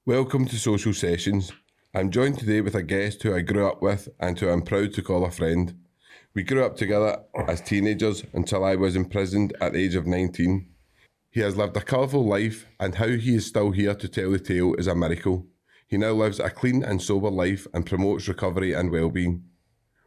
Welcome to Social Sessions. I'm joined today with a guest who I grew up with and who I'm proud to call a friend. We grew up together as teenagers until I was imprisoned at the age of 19. He has lived a colourful life, and how he is still here to tell the tale is a miracle. He now lives a clean and sober life and promotes recovery and well-being.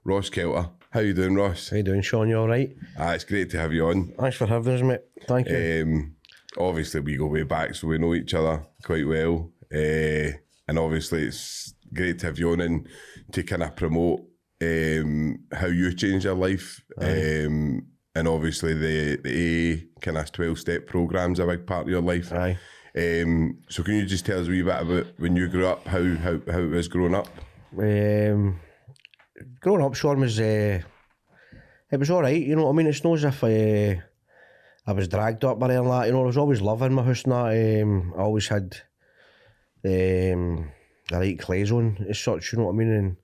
Ross Kelter. How you doing, Ross? How you doing, Sean? You all right? It's great to have you on. Thanks for having us, mate. Thank you. Obviously, we go way back, so we know each other quite well. And obviously, it's great to have you on and to kind of promote how you changed your life. And obviously, the AA kind of 12-step program's a big part of your life. Aye. So can you just tell us a wee bit about when you grew up, how it was growing up? Growing up, Sean, it was all right, you know what I mean? It's not as if I was dragged up by anything like that, you know. I was always loving my house and that. I always had the right clothes on as such, you know what I mean? And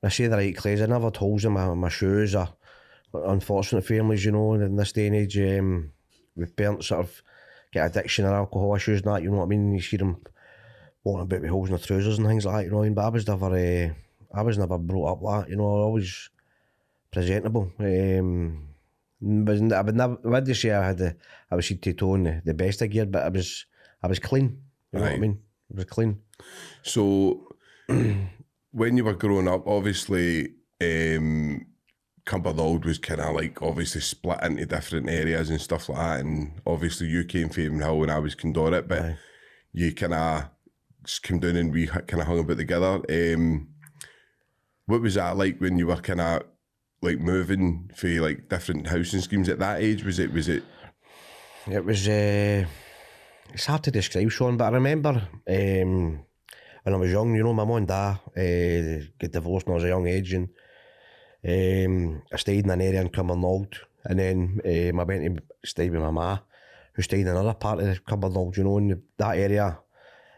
when I say the right clothes, I never had holes in my shoes or unfortunate families, you know, in this day and age, with parents sort of get addiction or alcohol issues and that, you know what I mean? You see them walking about with holes in their trousers and things like that, you know what I mean? But I was never brought up like that, you know. I was always presentable. But I would just say I was head to toe in the best of gear, but I was clean, you know what I mean? I was clean. So when you were growing up, obviously Cumbernauld was kind of like obviously split into different areas and stuff like that, and obviously you came from Hill and I was Candor, but Aye. you kind of came down and we kind of hung about together. What was that like when you were kind of like moving for like different housing schemes at that age? Was it? It was, it's hard to describe, Sean, but I remember when I was young, you know, my mum and dad got divorced when I was a young age, and I stayed in an area in Cumbernauld, and then I went to stay with my ma, who stayed in another part of Cumbernauld, you know, in that area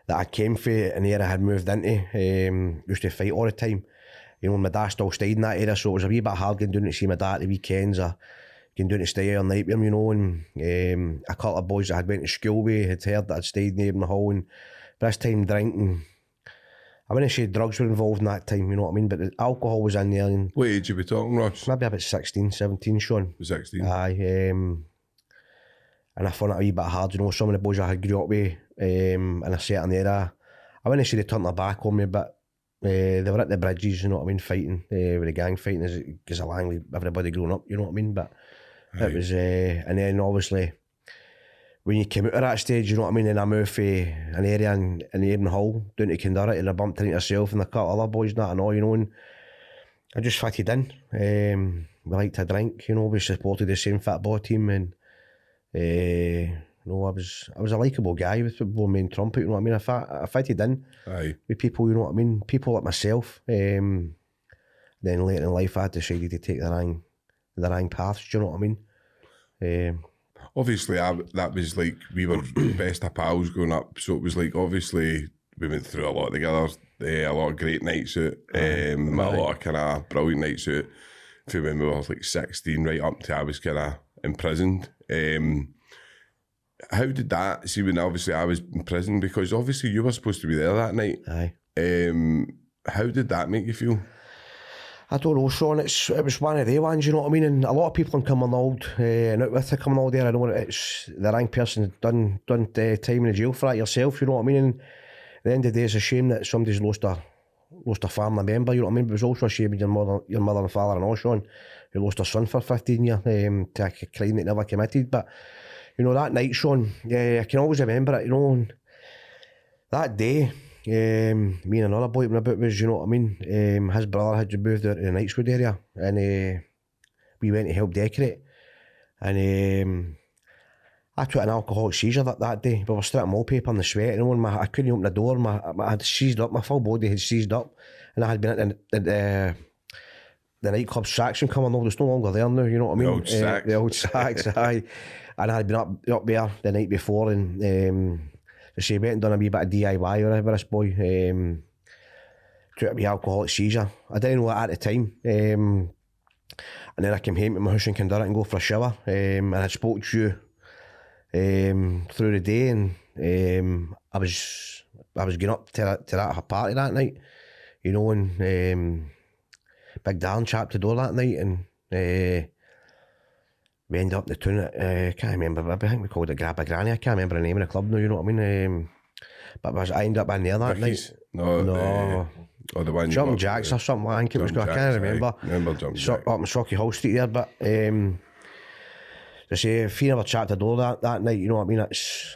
that I came from and the area I had moved into, used to fight all the time. You know, my dad still stayed in that area, so it was a wee bit hard going down to see my dad at the weekends or going down to stay all night with him, you know. And a couple of boys that I'd went to school with had heard that I'd stayed near in the hall, and by this time drinking, I wouldn't say drugs were involved in that time, you know what I mean, but the alcohol was in there. And What age are we talking, Ross? maybe about 16, 17, Sean. 16. Aye. And I found it a wee bit hard, you know. Some of the boys I had grew up with in a certain area, I wouldn't say they turned their back on me, but they were at the bridges, you know what I mean, fighting, with the gang fighting as it goes along with everybody growing up, you know what I mean. But it was, and then obviously when you came out of that stage, you know what I mean, and I moved for an area in Erin Hall down to Candor, and I bumped into yourself and a couple of other boys and that and all, you know, and I just fitted in. We liked to drink, you know, we supported the same football team, and you know, I was a likeable guy with football main trumpet, you know what I mean. I fitted in with people, you know what I mean, people like myself. Then later in life I decided to take the wrong paths, do you know what I mean? Obviously, that was like, we were best of pals growing up, so it was like, obviously, we went through a lot together, a lot of great nights out, a lot of kind of brilliant nights out, from when we were like 16 right up to I was kind of imprisoned. How did that, see when obviously I was in prison, because obviously you were supposed to be there that night. Aye. How did that make you feel? I don't know, Sean, it was one of the ones, you know what I mean, and a lot of people in Cumbernauld, and out with the Cumbernauld there, I know it's the wrong person done time in the jail for that yourself, you know what I mean, and at the end of the day it's a shame that somebody's lost a family member, you know what I mean, but it was also a shame your mother and father and all, Sean, who lost their son for 15 years to a crime that never committed. But you know, that night, Sean, I can always remember it, you know, and that day, me and another boy went about was, you know what I mean, his brother had moved out to the Knightswood area, and we went to help decorate, and I took an alcoholic seizure that day. We were stripping wallpaper in the sweat, you know, and I couldn't open the door, I had seized up, my full body had seized up, and I had been at the nightclub Sacks and coming over, it's no longer there now, you know what I mean? The old Sacks, aye. And I had been up there the night before, and so went and done a wee bit of DIY with this boy, took a wee alcoholic seizure. I didn't know that at the time, and then I came home to my house in Candor and go for a shower, and I spoke to you through the day, and I was I was going up to that party that night, you know, and Big Dan chapped the door that night, and we ended up in the tune. Can't remember. I think we called it Grab a Granny. I can't remember the name of the club now. You know what I mean? But I ended up in there that Ricky's? night. No. Or the one Jumping Jacks or something. I think it was. I can't remember. Remember Jumping Jacks? Up in Socky Hall Street there, but. To say, if you never chapped the door that night, you know what I mean?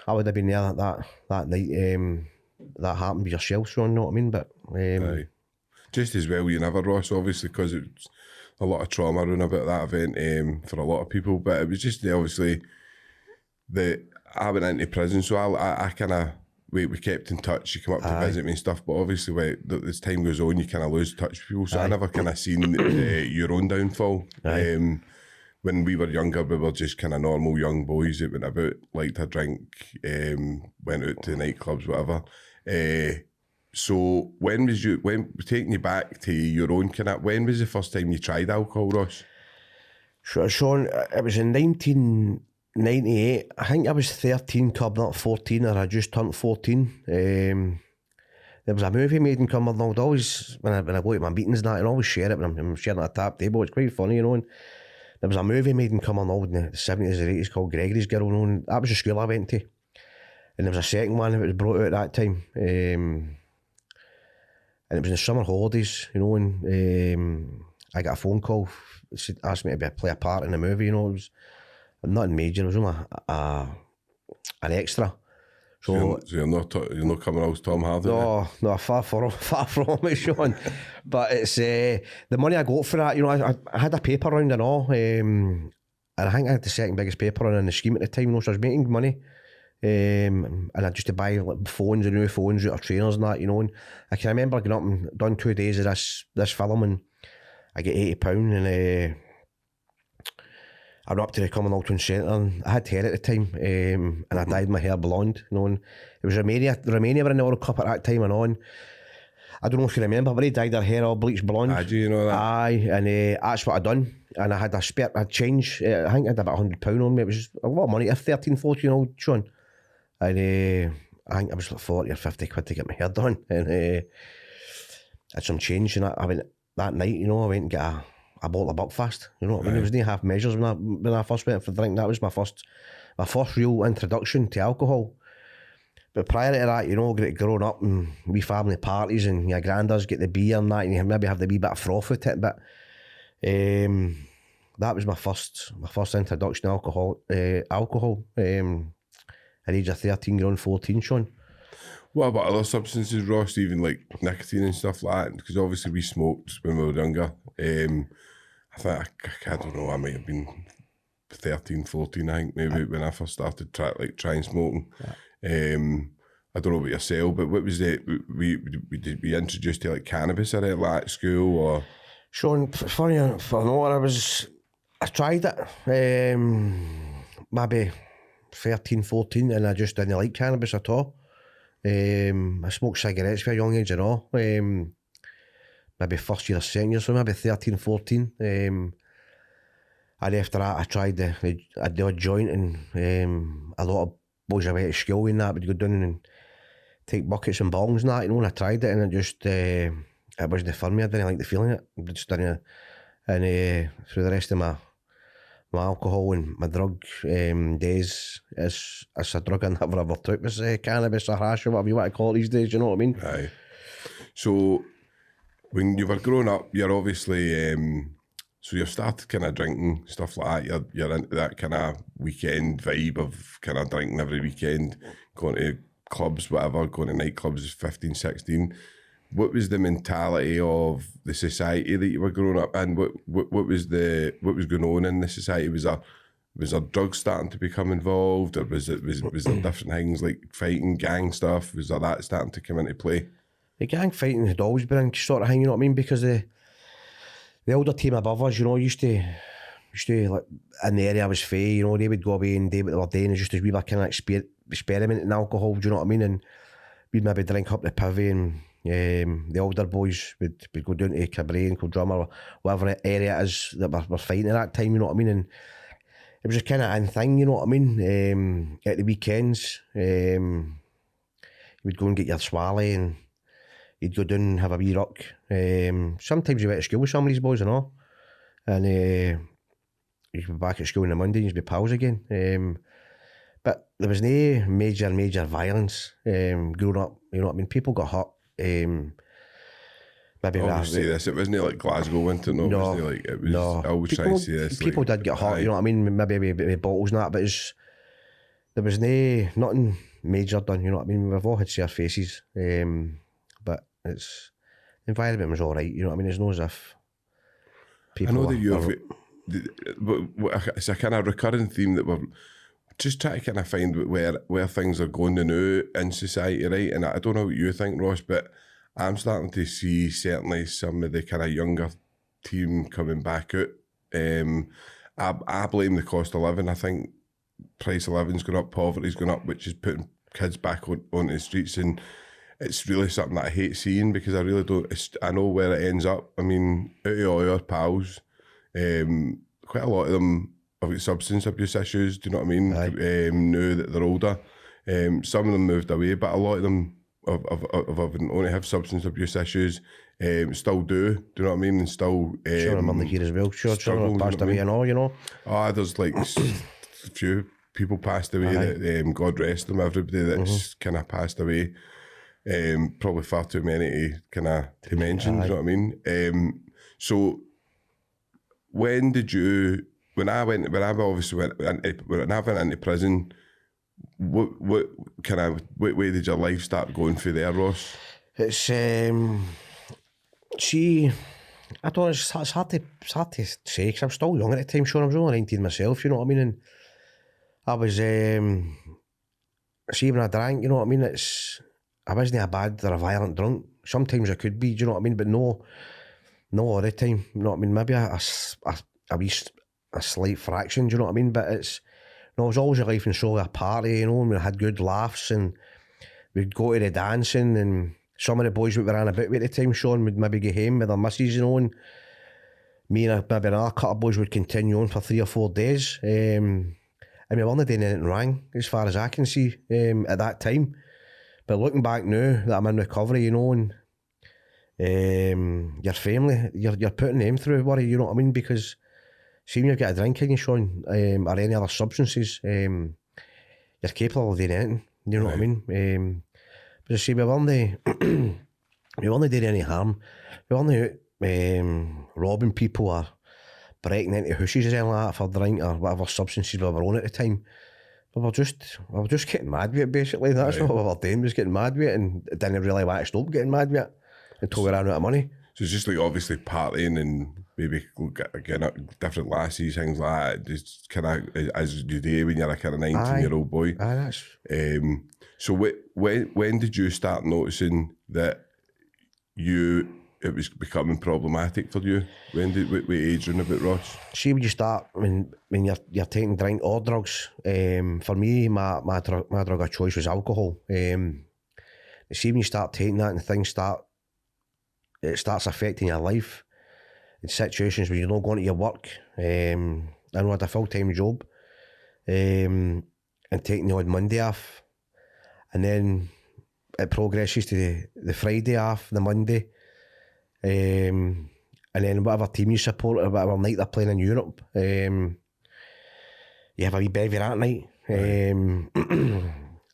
I would have been there that night. That happened with yourself, Sean, you know what I mean? But aye. Just as well, you never, Ross, obviously, because it's a lot of trauma around about that event for a lot of people. But it was just obviously I went into prison, so I kind of we kept in touch. You come up to visit me and stuff, but obviously, as time goes on, you kind of lose touch with people. So I never kind of seen your own downfall. When we were younger, we were just kind of normal young boys that went about, liked to drink, went out to nightclubs, whatever. So when taking you back to your own kind of, when was the first time you tried alcohol, Ross? Sure, Sean, it was in 1998. I think I was 13, coming up 14, or I just turned 14. There was a movie made in Cumbernauld. I'd always, when I go to my meetings and that, I always share it when I'm sharing at a tap table. It's quite funny, you know. And there was a movie made in Cumbernauld in the 70s or 80s called Gregory's Girl, you know, and that was the school I went to. And there was a second one that was brought out at that time. And it was in the summer holidays, you know, and I got a phone call. She asked me to play a part in the movie, you know. It was nothing major, it was only an extra. So you're not coming out as Tom Hardy? No, far from it, Sean. But it's the money I got for that, you know, I had a paper round and all, and I think I had the second biggest paper round in the scheme at the time, you know, so I was making money. And I just to buy like phones and new phones out of trainers and that, you know. And I can remember getting up and done 2 days of this film, and I get £80, and I went up to the Commonwealth Centre, and I had hair at the time, and I dyed my hair blonde, you know. And it was Romania were in the World Cup at that time and on. I don't know if you remember, but they dyed their hair all bleached blonde. Do you know that? Aye, and that's what I done. And I had a spare, I'd change. I think I had about £100 on me. It was a lot of money. A 13, 14-year-old Sean. And I think I was like 40 or 50 quid to get my hair done. And had some change. And I went that night, you know, I went and got a bottle of Buckfast. You know what I mean? It was near half measures when I first went for the drink. That was my first real introduction to alcohol. But prior to that, you know, growing up and wee family parties and your granddads get the beer and that, and you maybe have the wee bit of froth with it. But that was my first introduction to alcohol. At the age of 13, going 14, Sean. What about other substances, Ross, even like nicotine and stuff like that? Because obviously we smoked when we were younger. I think, I don't know, I might have been 13, 14, I think, maybe when I first started trying smoking. I don't know about yourself, but what was it? We introduced to like cannabis at school, or? Sean, funny enough, I tried it, maybe 13, 14, and I just didn't like cannabis at all. I smoked cigarettes for a young age and all. Maybe first year or second year, so maybe 13, 14. And after that, I tried the odd joint, and a lot of boys away at school and that would go down and take buckets and bongs and that, you know, and I tried it, and it just, it wasn't for me. I didn't like the feeling of it. I just didn't, and through the rest of my alcohol and my drug days, it's a drug I never ever took. It's cannabis or hash or whatever you want to call it these days, you know what I mean? Aye. So when you were growing up, you're obviously so you've started kind of drinking, stuff like that. You're into that kind of weekend vibe of kind of drinking every weekend, going to clubs, whatever, going to nightclubs 15, 16. What was the mentality of the society that you were growing up in? What was going on in the society? Was there drugs starting to become involved, or was there different things like fighting, gang stuff? Was there that starting to come into play? The gang fighting had always been in sort of thing, you know what I mean? Because the older team above us, you know, used to like in the area I was fae, you know, they would go away and do what they were doing, just as we were kind of experimenting alcohol, do you know what I mean? And we'd maybe drink up the pivy, and the older boys would go down to Cabaret and Drummer or whatever area it is that we're fighting at that time, you know what I mean? And it was just kind of a thing, you know what I mean? At the weekends, you We'd go and get your swally and you'd go down and have a wee rock. Sometimes you went to school with some of these boys and all. And you'd be back at school on the Monday and you'd be pals again. But there was no major violence growing up. You know what I mean? People got hurt. Maybe obviously this, it wasn't like Glasgow winter, no, it wasn't like, it was, no. I always try to say this. People like, did get hurt, you know what I mean? Maybe with bottles and that, but there was nothing major done, you know what I mean? We've all had sore faces, but the environment was all right, you know what I mean? It's not as if people... I know that you've... It's a kind of recurring theme that we're just trying to kind of find where things are going now in society, right? And I don't know what you think, Ross, but I'm starting to see certainly some of the kind of younger team coming back out. I blame the cost of living. I think price of living's going up, poverty's going up, which is putting kids back onto the streets, and it's really something that I hate seeing because I really don't. I know where it ends up. I mean, out of all our pals, quite a lot of them have got substance abuse issues. Do you know what I mean? Now that they're older, some of them moved away, but a lot of them only have substance abuse issues, still do you know what I mean? And still sure, I'm on the here as well. Sure, passed away and all, you know. There's like a few people passed away that God rest them, everybody that's kind of passed away. Probably far too many to mention, you know what I mean? So when I went into prison, what way did your life start going through there, Ross? It's I don't know, it's hard to say because I'm still young at the time, sure, I was only 19 myself, you know what I mean, and I was see when I drank, you know what I mean, I wasn't a bad or a violent drunk. Sometimes I could be, do you know what I mean, but no all the time, you know what I mean, maybe a slight fraction, do you know what I mean, but it was always a life and soul of a party, you know, and we had good laughs and we'd go to the dancing, and some of the boys that were on about at the time, Sean, would maybe get home with their missus, you know, and me and maybe another couple of boys would continue on for 3 or 4 days, and we weren't doing anything wrong as far as I can see at that time. But looking back now that I'm in recovery, you know, and your family, you're putting them through worry, you know what I mean, because see when you've got a drink in you, Sean, or any other substances, you're capable of doing anything, you know what I mean? But I say, we weren't doing any harm. We weren't out robbing people or breaking into houses or anything like that for drink or whatever substances we were on at the time. But we were just getting mad with it, basically. That's what we were doing, was getting mad with it, and didn't really want to stop getting mad with it until we ran out of money. So it's just like obviously partying and maybe getting up different lassies, things like that, just kind of as you do when you're a kind of 19-year-old boy. So when did you start noticing that it was becoming problematic for you? What age round about, Ross? See, when you start, when you're taking drink or drugs, for me, my drug of choice was alcohol. See, when you start taking that and things it starts affecting your life in situations where you're not going to your work. I had a full-time job and taking the odd Monday off, and then it progresses to the Friday off, the Monday, and then whatever team you support or whatever night they're playing in Europe, you have a wee bevy that night, and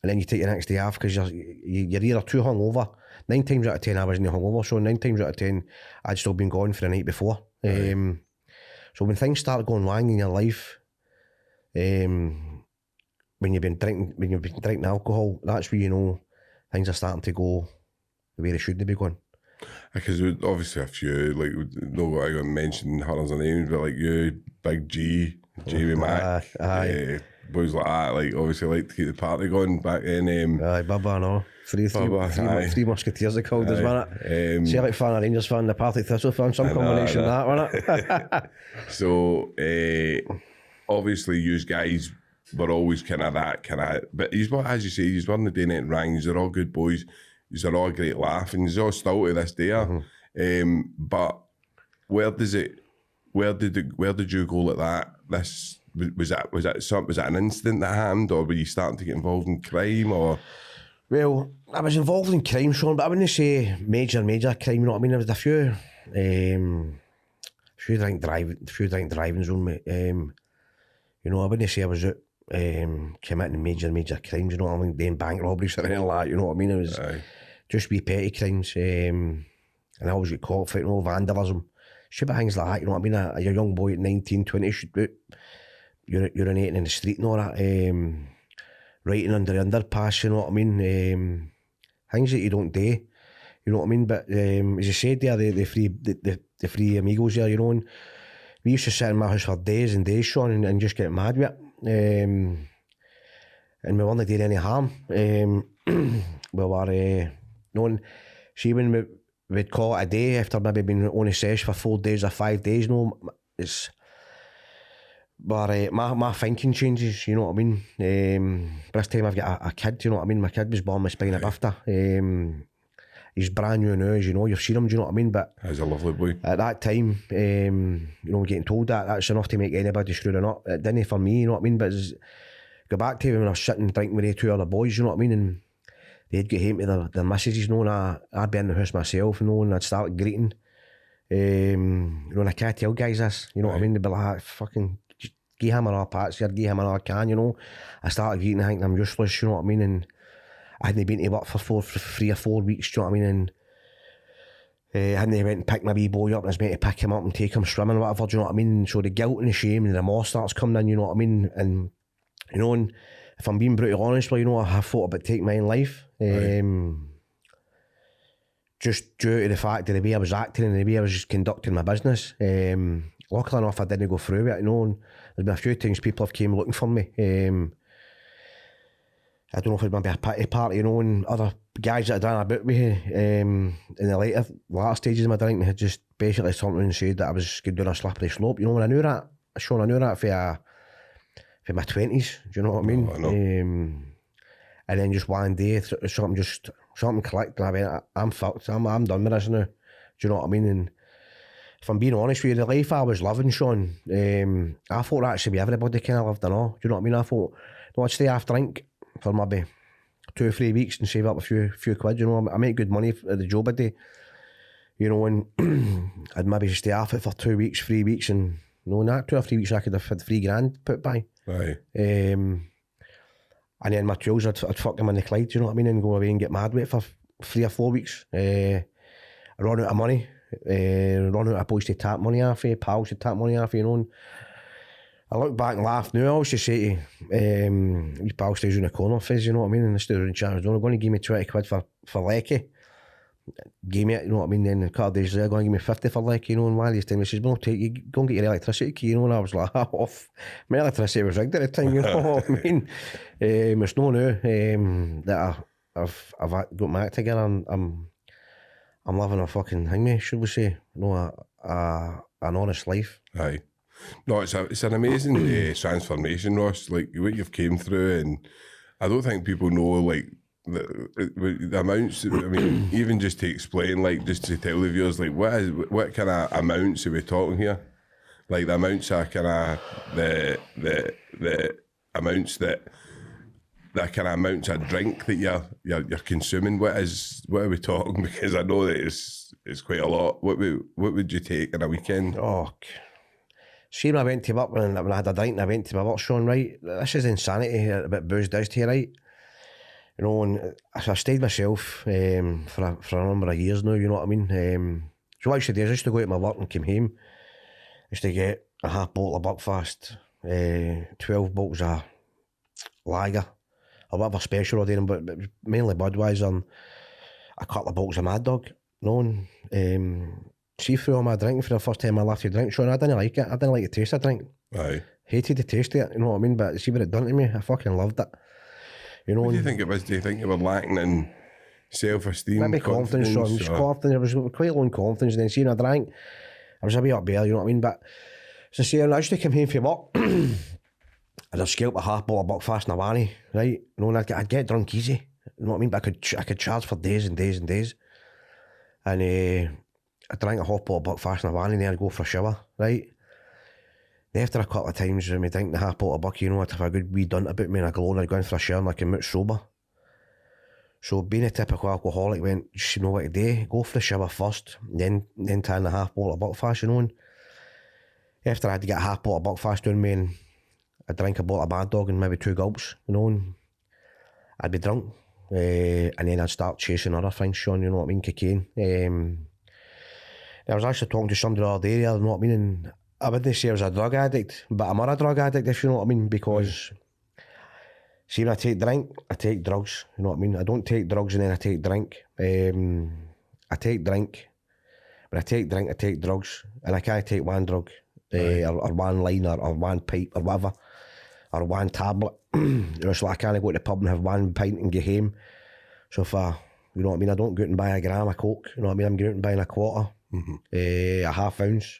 then you take the next day off because you're either too hungover. 9 times out of 10 I wasn't hungover, so 9 times out of 10 I'd still been gone for the night before. So when things start going wrong in your life, when you've been drinking alcohol, that's where you know things are starting to go the way they shouldn't be going. Because obviously a few, like, no, I got mentioned hundreds of names, but like you, Big G, Jamie Mac, boys like that, like obviously like to keep the party going back then. Bubba, no. Three Musketeers are called, wasn't it? Celtic fan, a Rangers fan, the Partick Thistle fan, some combination of that, wasn't it? So, obviously, you guys were always kind of that, but as you say, you weren't doing anything wrong, you're all good boys, you're all a great laugh, and you're all still to this day. But where did you go like that? Was that an incident that happened, or were you starting to get involved in crime, or? Well, I was involved in crime, Sean, but I wouldn't say major crime, you know what I mean? There was a few drink driving zone, mate. You know, I wouldn't say I was out committing major crimes, you know what I mean? Doing bank robberies or anything like that, you know what I mean? It was just wee petty crimes. And I always get caught for it, you know, vandalism. Stupid things like that, you know what I mean? You're a young boy at 19, 20, should be urinating in the street and all that. Writing under the underpass, you know what I mean? Things that you don't do, you know what I mean? But as you said there, the three amigos there, you know, and we used to sit in my house for days and days, Sean, and just get mad with it. And we weren't doing any harm. We were, knowing, see when we'd call it a day after maybe being on a sesh for 4 days or 5 days, you know, it's... But my thinking changes, you know what I mean? This time I've got a kid, you know what I mean? My kid was born with spina bifida. He's brand new now, as you know, you've seen him, do you know what I mean? But he's a lovely boy. At that time, you know, getting told that's enough to make anybody screw or not. It didn't for me, you know what I mean? But go back to when I was sitting drinking with the two other boys, you know what I mean? And they'd get home to their messages, you know, and I'd be in the house myself, you know, and I'd start greeting. You know, and I can't tell guys this, you know what I mean? They'd be like, fucking... give him another patch here, give him another can, you know. I started getting, I think I'm useless, you know what I mean, and I hadn't been to work for 3 or 4 weeks, do you know what I mean, and I hadn't went and picked my wee boy up and I was meant to pick him up and take him swimming or whatever, do you know what I mean, so the guilt and the shame and the remorse starts coming in, you know what I mean, and, you know, and if I'm being brutally honest, well, you know, I have thought about taking my own life, just due to the fact of the way I was acting and the way I was just conducting my business. Luckily enough, I didn't go through it, you know, and there's been a few times people have came looking for me. I don't know if it might be a pity party, you know, and other guys that had done about me in the later stages of my drink had just basically turned around and said that I was going down a slippery slope, you know, and I knew that, Sean, I knew that for my 20s, do you know what I mean? Oh, I know. And then just one day, something clicked and I went, I'm fucked, I'm done with this now, do you know what I mean? And if I'm being honest with you, the life I was living, Sean, I thought that should be everybody kind of lived and all. Do you know what I mean? I thought, no, I'd stay half drink for maybe 2 or 3 weeks and save up a few quid, you know. I make good money at the job a day, you know, and I'd maybe just stay off it for 2 weeks, 3 weeks, and you know, in that 2 or 3 weeks I could have had $3,000 put by. Aye. And then my tools, I'd fuck them in the Clyde, you know what I mean, and go away and get mad with it for 3 or 4 weeks. I run out of money. Run out of boys to tap money off you, pals to tap money off you, know. And I look back and laugh now. I always just say to these pals stays in the corner fizz, you know what I mean, and they stood around chatting, they're going to give me 20 quid for Lecky. Give me it, you know what I mean, then a couple of days later, going to give me 50 for Lecky, you know, and while he's telling me, he says, well, take you, go and get your electricity key, you know, and I was like, off. My electricity was rigged at the time, you know what I mean. It's no now that I've got my act together, I'm living a fucking thing, mate, should we say? You know, an honest life. Aye. No, it's an amazing transformation, Ross, like what you've came through, and I don't think people know, like, the amounts, I mean, even just to explain, like, just to tell the viewers, like, what kind of amounts are we talking here? Like, the amounts are kind of, the amounts that kind of amounts of drink that you're consuming. What are we talking? Because I know that it's quite a lot. What would you take in a weekend? Oh, see, when I went to work, when I had a drink and I went to my work, Sean, right, this is insanity, a bit booze does to you, right? You know, and I stayed myself for a number of years now, you know what I mean? So what I used to do is I used to go to my work and come home. I used to get a half bottle of Buckfast, 12 bottles of lager, or whatever special I did, but mainly Budweiser, and a couple of bottles of Mad Dog, you know, and see through all my drinking for the first time I left to drink, Sean, I didn't like it. I didn't like the taste of drink. Aye. Hated the taste of it, you know what I mean? But see what it done to me, I fucking loved it. You know, what do you think it was? Do you think you were lacking in self-esteem? Maybe confidence, Sean. Just confidence. I was quite low in confidence, and then seeing I drank, I was a bit up there, you know what I mean? But as I say, I used to come home from work, I'd scalp a half bottle of Buckfast in a wanny, right? You know, and I'd get drunk easy, you know what I mean? But I could charge for days and days and days. And I'd drink a half bottle of Buckfast in a wanny, and then I'd go for a shower, right? Then after a couple of times when we drink the half bottle of Bucky, you know, I'd have a good wee done about me and I glow and I'd go in for a shower and I came out sober. So being a typical alcoholic went, just, you know what to do, go for the shower first, then turn the half bottle of Buckfast, you know. And after I had to get a half bottle of Buckfast down me, and I'd drink a bottle of Mad Dog and maybe 2 gulps, you know, and I'd be drunk. And then I'd start chasing other things, Sean, you know what I mean, cocaine. I was actually talking to somebody the other day, you know what I mean, and I wouldn't say I was a drug addict, but I'm a drug addict, if you know what I mean, because see, when I take drink, I take drugs, you know what I mean. I don't take drugs and then I take drink. I take drink. When I take drink, I take drugs, and I can't take one drug, or one line, or one pipe, or whatever, or one tablet. You know, so I can't go to the pub and have one pint and get home. So if I, you know what I mean, I don't go out and buy a gram of coke, you know what I mean, I'm going out and buying a quarter, a half ounce.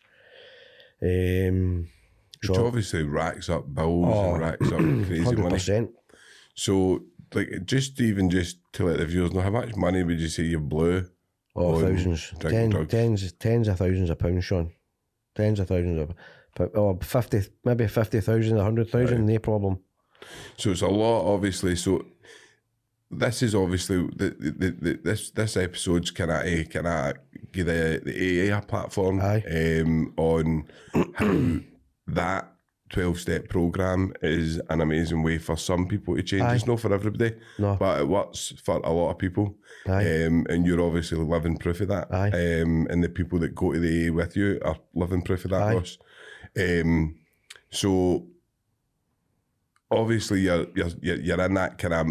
Which obviously racks up bills and racks up crazy 100%. money. So, like, just to let the viewers know, how much money would you say you blew? Thousands. Tens of thousands of pounds, Sean. Tens of thousands of 50, maybe 50,000, 100,000, no problem. So it's a lot, obviously. So this is obviously this episode's kind of give the AA a platform on how that 12-step program is an amazing way for some people to change. It's not for everybody, but it works for a lot of people. And you're obviously living proof of that. And the people that go to the AA with you are living proof of that, Ross. So obviously you're in that kind of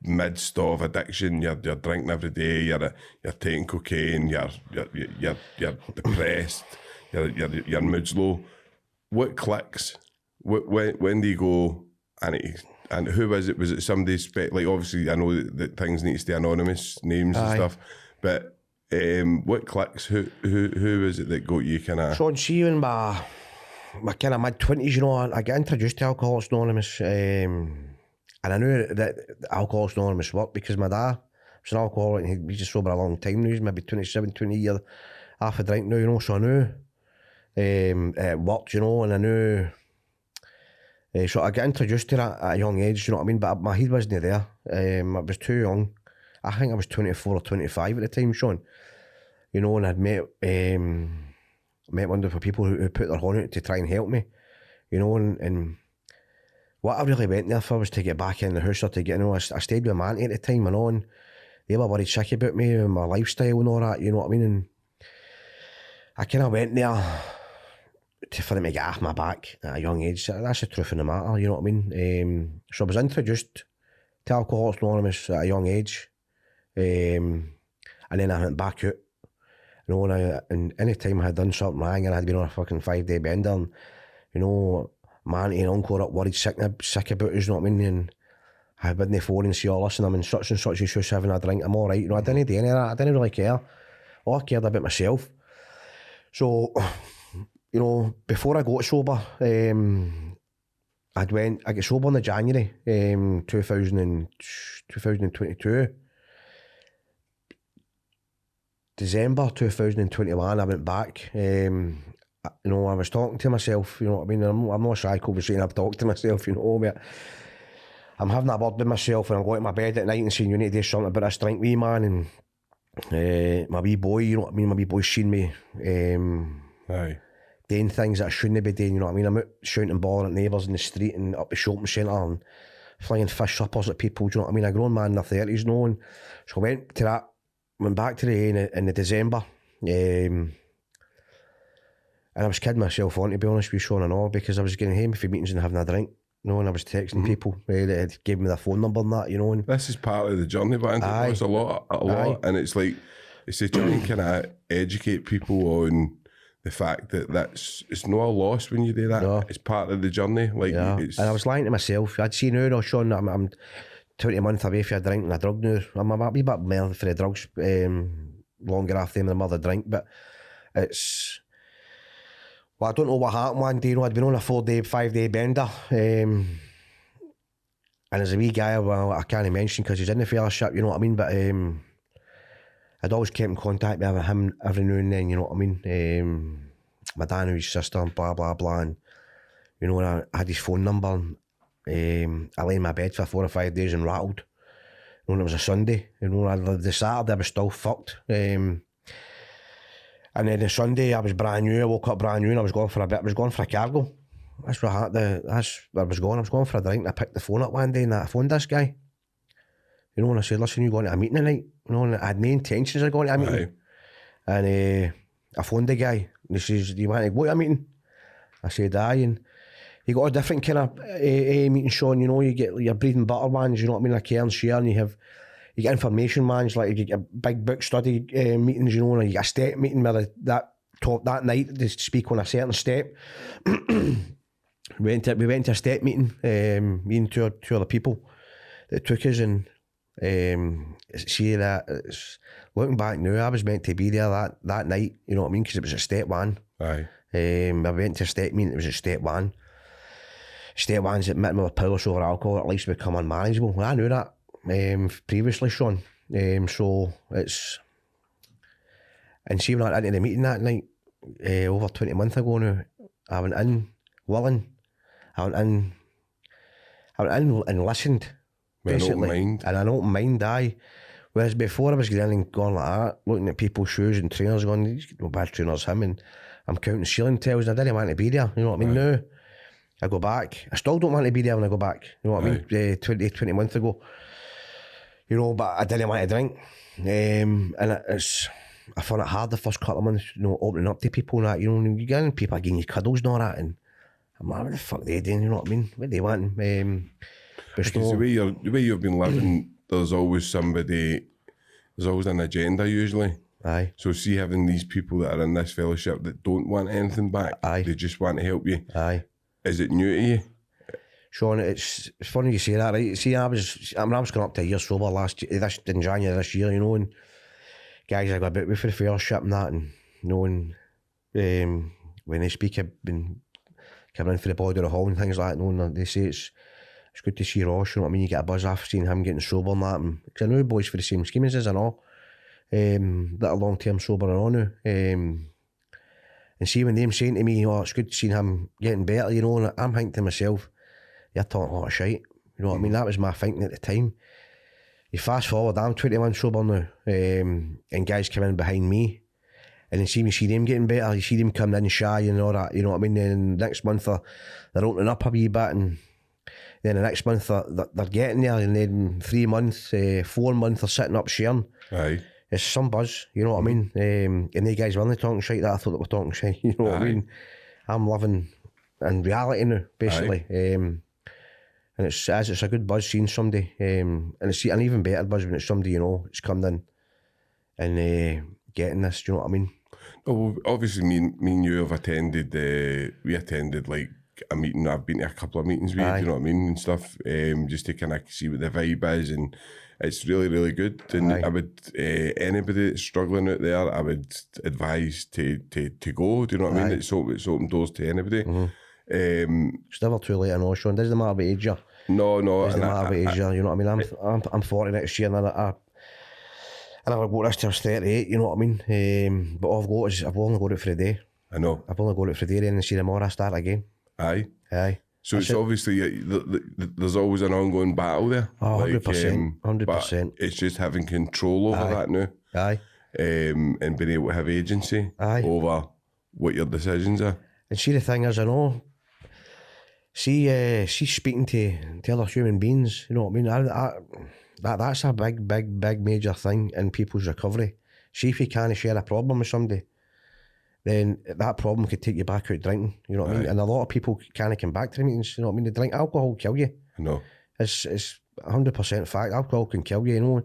midst of addiction. You're drinking every day. You're taking cocaine. You're depressed. Your mood's low. What clicks? When do you go? And who was it? Was it somebody like? Obviously, I know that things need to stay anonymous, names and stuff. But what clicks? Who is it that got you kind of? So, see, in my kind of mid-20s, you know, I got introduced to Alcoholics Anonymous, and I knew that Alcoholics Anonymous worked because my dad was an alcoholic and he's just sober a long time now. He's maybe 27, 20 years half a drink now, you know. So I knew it worked, you know, and I knew. So I got introduced to that at a young age, you know what I mean? But my head wasn't there. I was too young. I think I was 24 or 25 at the time, Sean. You know, and I'd met wonderful people who put their horn out to try and help me. You know, and what I really went there for was to get back in the house or to get, you know, I stayed with my auntie at the time, you know, and they were worried sick about me and my lifestyle and all that, you know what I mean? And I kind of went there for them to get off my back at a young age. That's the truth of the matter, you know what I mean? So I was introduced to Alcoholics Anonymous at a young age, and then I went back out. You know, and any time I had done something wrong and I had been on a fucking 5-day bender, and, you know, my auntie and uncle were up worried sick about us, you know what I mean? And I wouldn't phone and say, oh, listen, I'm in such and such house having a drink, I'm all right. You know, I didn't do any of that. I didn't really care. All I cared about myself. So, you know, before I got sober, I got sober in January 2022. December 2021, I went back. You know, I was talking to myself, you know what I mean? I'm not shy over saying I've talked to myself, you know, but I'm having a word with myself and I'm going to my bed at night and saying, you need to do something about this drink, wee man. And my wee boy, you know what I mean? My wee boy's seen me doing things that I shouldn't be doing, you know what I mean? I'm out shouting and bawling at neighbours in the street and up the shopping centre and flying fish suppers at people, do you know what I mean? A grown man in their 30s, you know, and so I went back to the in the December, and I was kidding myself on, to be honest with you, Sean, and all, because I was getting home for meetings and having a drink, you know, and I was texting people that gave me their phone number and that, you know. And this is part of the journey, but I think it's a lot, and it's like, it's to try and kind of educate people on the fact that it's not a loss when you do that. No. It's part of the journey. Like, and I was lying to myself. I'd seen now, Sean, I'm 20 a month away for a drink and a drug now. I'm a wee bit more for the drugs longer after them than mother drink, but it's... Well, I don't know what happened one day, you know, I'd been on a 4-day, 5-day bender, and there's a wee guy, well, I can't mention because he's in the fellowship, you know what I mean, but I'd always kept in contact with him every now and then, you know what I mean. My dad knew his sister and blah, blah, blah, and, you know, I had his phone number, I lay in my bed for 4 or 5 days and rattled. it was a Sunday, the Saturday I was still fucked. And then the Sunday I was brand new, I woke up brand new and I was going for a cargo. That's where I was going for a drink, and I picked the phone up one day and I phoned this guy. And I said, listen, you going to a meeting tonight? And I had no intentions of going to a meeting. And I phoned the guy and he says, do you want to go to a meeting? I said, aye. And you got a different kind of meeting, Sean, you get your bread and butter ones, a care and share, and you get information ones, like you get your big book study meetings, and you get a step meeting where that night they speak on a certain step. We went to a step meeting, me and two other people that took us, and see that looking back now, I was meant to be there that night, because it was at step one. Aye. I went to a step meeting, it was at step one. Step one's admitting with powerless over alcohol, at least become unmanageable. Well, I knew that previously, Sean. So it's, and see, when I went into the meeting that night, over 20 months ago now, I went in willing. I went in and listened, basically. And an open mind, aye. Whereas before I was going and going like that, looking at people's shoes and trainers, going, these no bad trainers, him, and I'm counting ceiling tiles, and I didn't want to be there, you know what I mean? Now, I go back, I still don't want to be there when I go back, you know what I mean? 20 months ago, but I didn't want to drink. And I found it hard the first couple of months, opening up to people and that, and you get in, people are giving you cuddles and all that, and I'm like, what the fuck are they doing, you know what I mean? What do they want? Because the way you've been living, there's always an agenda usually. Aye. So see, having these people that are in this fellowship that don't want anything back, aye, they just want to help you. Aye. Is it new to you? Sean, it's funny you say that, right? See, I was going up to a year sober in January this year, and guys I got about with for the fellowship and that, and when they speak, I've been coming in for the body of the hall and things like that, and they say it's good to see Ross, you know what I mean? You get a buzz after seeing him getting sober and that, because I know boys for the same scheme as us and all, that are long-term sober and all now. And see when them saying to me, it's good to see him getting better, and I'm thinking to myself, you're talking a lot of shite, you know what I mean? That was my thinking at the time. You fast forward, I'm 21 sober now, and guys come in behind me, and then see them getting better, you see them coming in shy and all that, you know what I mean? Then next month they're opening up a wee bit, and then the next month they're getting there, and then 3 months, 4 months they're sitting up sharing. Aye. It's some buzz, you know what I mean? And they guys were only talking shite that I thought they were talking shite, you know what I mean? I'm living in reality now, basically. And it's a good buzz seeing somebody, and it's an even better buzz when it's somebody, it's come in and getting this, do you know what I mean? Well, obviously me and you have attended, we attended like a meeting. I've been to a couple of meetings with you, you know what I mean, and stuff, just to kind of see what the vibe is, and it's really, really good. And I would, anybody that's struggling out there, I would advise to go, do you know what I mean? It's open doors to anybody. It's never too late, I know, Sean. Doesn't matter what age you're. No. Doesn't matter what age you're, you know what I mean? I'm 40 next year, and I never got this till I was 38, you know what I mean? But all I've only got it for a day. I know. I've only got it for a day, and then see tomorrow I start again. Aye. So That's it's obviously, there's always an ongoing battle there. Oh, 100%. 100%. It's just having control over that now. Aye. And being able to have agency over what your decisions are. And see, the thing is, I know, see speaking to other human beings, you know what I mean? That's a big major thing in people's recovery. See, if you can't share a problem with somebody, then that problem could take you back out drinking, you know what I mean? And a lot of people can't come back to the meetings, you know what I mean? They drink alcohol, kill you. I know. It's 100% fact, alcohol can kill you, you know.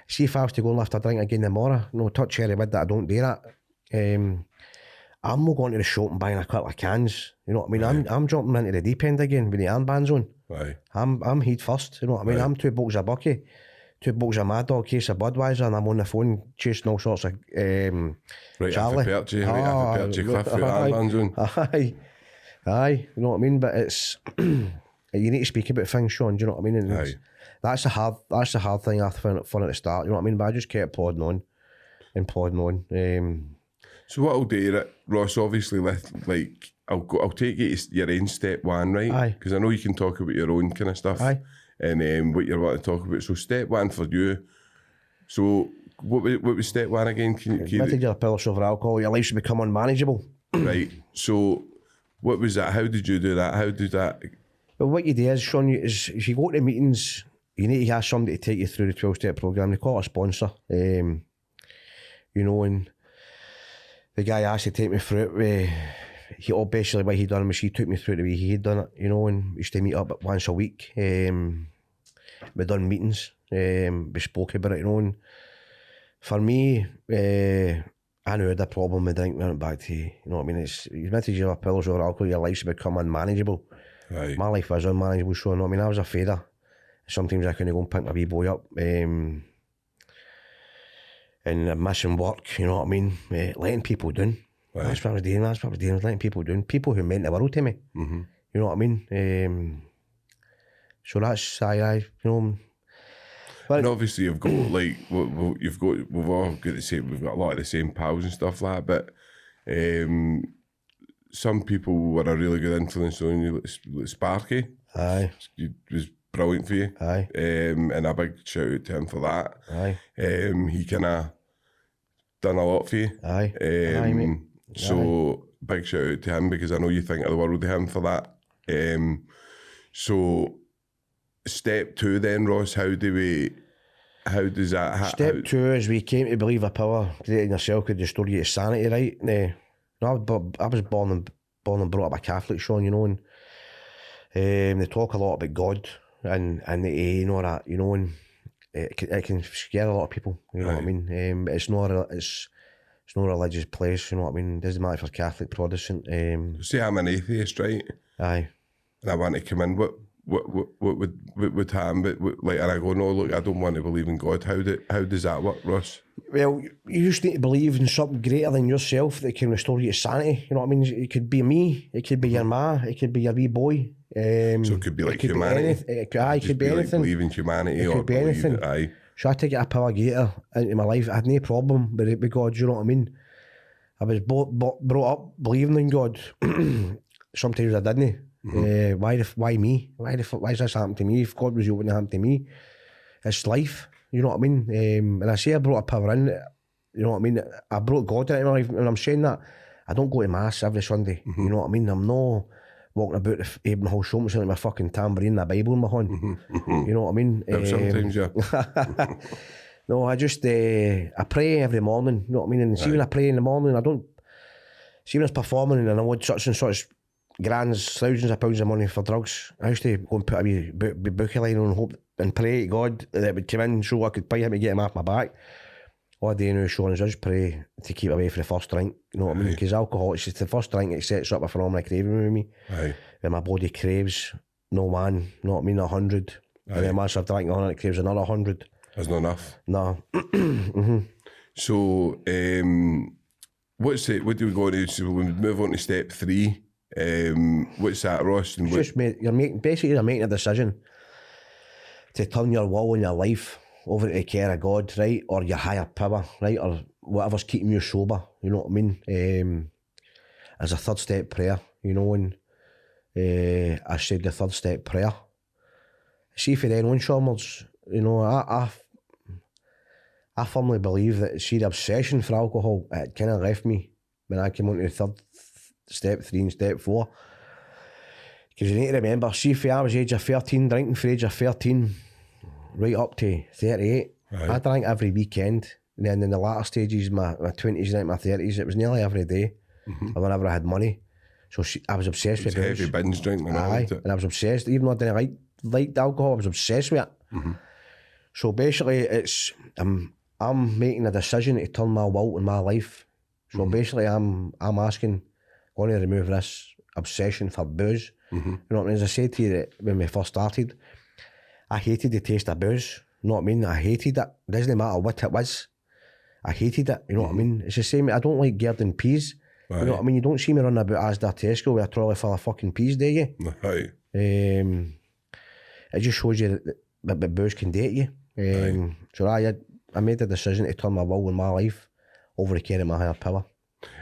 See, if I was to go and lift a drink again tomorrow, touch cherry wood that I don't do that. I'm not going to the shop and buying a couple of cans, you know what I mean? I'm jumping into the deep end again with the armbands on. Right. I'm heat first, you know what I mean? I'm 2 bucks of Bucky, 2 bucks of Mad Dog, case of Budweiser, and I'm on the phone chasing all sorts of Charlie. Right, you Cliff with armbands on. Aye, you know what I mean? But it's you need to speak about things, Sean, do you know what I mean? And that's the hard thing I found fun at the start, you know what I mean? But I just kept plodding on. So what I'll do, Ross, obviously, I'll take you to your own step one, right? Aye. Because I know you can talk about your own kind of stuff. Aye. and what you're wanting to talk about. So step one for you. So what was step one again? Admitted you're a pillar over alcohol, your life should become unmanageable. Right. So what was that? How did you do that? How did that? Well, what you do is, Sean, is if you go to meetings, you need to ask somebody to take you through the 12-step programme. They call it a sponsor. You know, and the guy asked to take me through it. Basically what he done was he took me through the way he had done it, you know, and we used to meet up once a week. We done meetings, we spoke about it, you know, and for me, I knew I had a problem with drinking. Went back to, you know what I mean, it's admitted you're a pills over alcohol, your life should become unmanageable. Right. My life was unmanageable, so you know what I mean, I was a fader. Sometimes I couldn't go and pick my wee boy up, and I'm missing work, you know what I mean, letting people down. Right. That's what I was doing, letting people down. People who meant the world to me, you know what I mean. So that's, you know. But and obviously you've got like, we've all got the same, we've got a lot of the same pals and stuff like that, but some people were a really good influence on you, like Sparky. Aye. He was brilliant for you. Aye. And a big shout out to him for that. Aye. He kind of done a lot for you. Aye. Aye, mate. So big shout out to him, because I know you think of the world of him for that. So step two then, Ross, how does that happen? Step two is we came to believe a power creating yourself could restore you to sanity, right? I was born and brought up a Catholic, Sean, you know, and they talk a lot about God and the you know that, you know, and it can scare a lot of people, you know what I mean? It's not a religious place, you know what I mean? It doesn't matter if you're Catholic, Protestant. See, I'm an atheist, right? Aye. And I want to come in. What would happen? But like, and I go, no, look, I don't want to believe in God. How does that work, Ross? Well, you just need to believe in something greater than yourself that can restore you to sanity. You know what I mean? It could be me, it could be your ma, it could be your wee boy. So it could be like humanity. It could be anything. Like believe in humanity, it could be anything. Aye. So I had to get a power gator into my life. I had no problem with God. You know what I mean? I was brought up believing in God. Sometimes I didn't. Why me? Why is this happening to me? If God was, it wouldn't happen to me. It's life. You know what I mean? And I say I brought a power in. You know what I mean? I brought God into my life, and I'm saying that I don't go to mass every Sunday. You know what I mean? I'm not walking about my whole show like my fucking tambourine and a Bible in my hand. You know what I mean? Sometimes, yeah. No, I just I pray every morning. You know what I mean? And see, when I pray in the morning, I don't see when I was performing and I want such and such grands, thousands of pounds of money for drugs. I used to go and put a wee bookie line on and hope and pray to God that it would come in so I could pay him to get him off my back. All I do now, Sean, is I just pray to keep away from the first drink. You know what I mean? Because alcohol, it's just the first drink that sets up a phenomenal craving with me. Aye. When my body craves, no man, you know what I mean, 100. Aye. And then once I've drank 100, it craves another 100. That's not enough. No. So, what do we go to? So we move on to step three. What's that, Ross? And Just you're making a decision to turn your will and your life over to the care of God, right, or your higher power, right, or whatever's keeping you sober. You know what I mean? As a third step prayer, you know, and I said the third step prayer. See, for anyone, Chalmers, you know, I firmly believe that, see, the obsession for alcohol, it kind of left me when I came on to the third step 3 and step 4. Because you need to remember, see, if I was age of 13, drinking for age of 13, right up to 38, right. I drank every weekend. And then in the latter stages, my 20s and my 30s, it was nearly every day, whenever I had money. So I was obsessed with heavy binge drinking and all that. And I was obsessed, even though I didn't like alcohol, I was obsessed with it. So basically, it's I'm making a decision to turn my will and my life. So basically, I'm asking, going to remove this obsession for booze. You know what I mean? As I said to you that when we first started, I hated the taste of booze. You know what I mean? I hated it. It doesn't matter what it was. I hated it. You know what I mean? It's the same. I don't like Gerdon peas. Right. You know what I mean? You don't see me running about Asda Tesco with a trolley full of fucking peas, do you? Right. It just shows you that booze can date you. So I made the decision to turn my will and my life over to care of my higher power.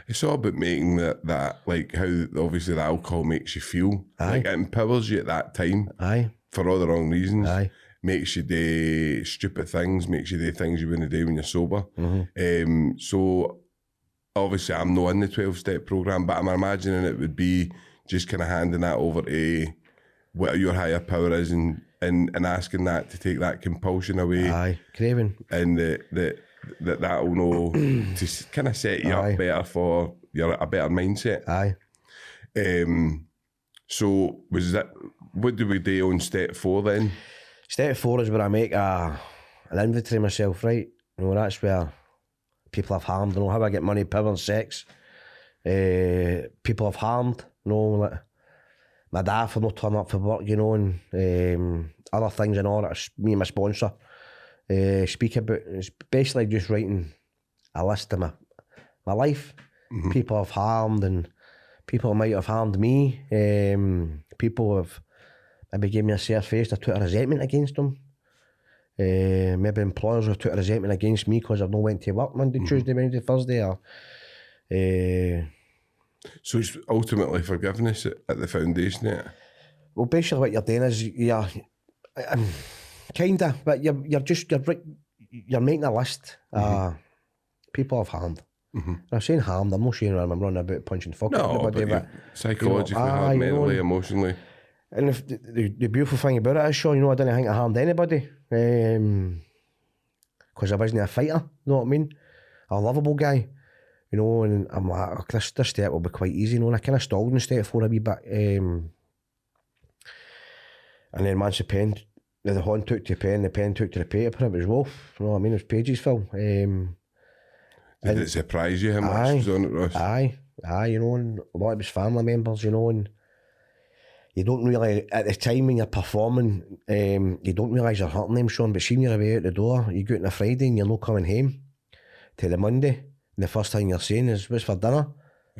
It's all about making that like how obviously the alcohol makes you feel. Aye. Like it empowers you at that time. Aye. for all the wrong reasons. Aye. Makes you do stupid things, makes you do things you wouldn't do when you're sober. So obviously I'm not in the 12-step program, but I'm imagining it would be just kind of handing that over to what your higher power is and asking that to take that compulsion away. Aye, craving. And that will know to kind of set you up better for a better mindset. Aye. So was that, what do we do on step 4 then? Step 4 is where I make an inventory myself, right? You know, that's where people have harmed, you know, how I get money, power and sex. People have harmed, you know, like my dad for not turning up for work, you know, and other things and all that. Me and my sponsor speak about. It's basically just writing a list of my life. People have harmed, and people might have harmed me. People have maybe gave me a sore face. I took a resentment against them. Maybe employers have took a resentment against me because I've not went to work Monday, Tuesday, Wednesday, Thursday. Or, so it's ultimately forgiveness at the foundation of it? Well, basically what you're doing is you're kinda, but you're making a list. People have harmed. And I'm saying harmed. I'm not saying I'm running about punching fuck everybody, but psychologically, harmed, mentally, emotionally. And if the beautiful thing about it is, Sean, you know, I didn't think I harmed anybody. Because I wasn't a fighter, you know what I mean? A lovable guy, you know, and I'm like, oh, this step will be quite easy, you know, and I kind of stalled in step 4 a wee bit. And then once the pen, the horn took to the pen took to the paper, it was wolf, you know what I mean? It was pages full. Did it surprise you how much was on it, Ross? Aye, you know, and a lot of his family members, you know, and you don't really, at the time when you're performing, you don't realise you're hurting them, Sean, but see when you're away out the door, you go out on a Friday and you're not coming home till the Monday, and the first thing you're saying is, what's for dinner?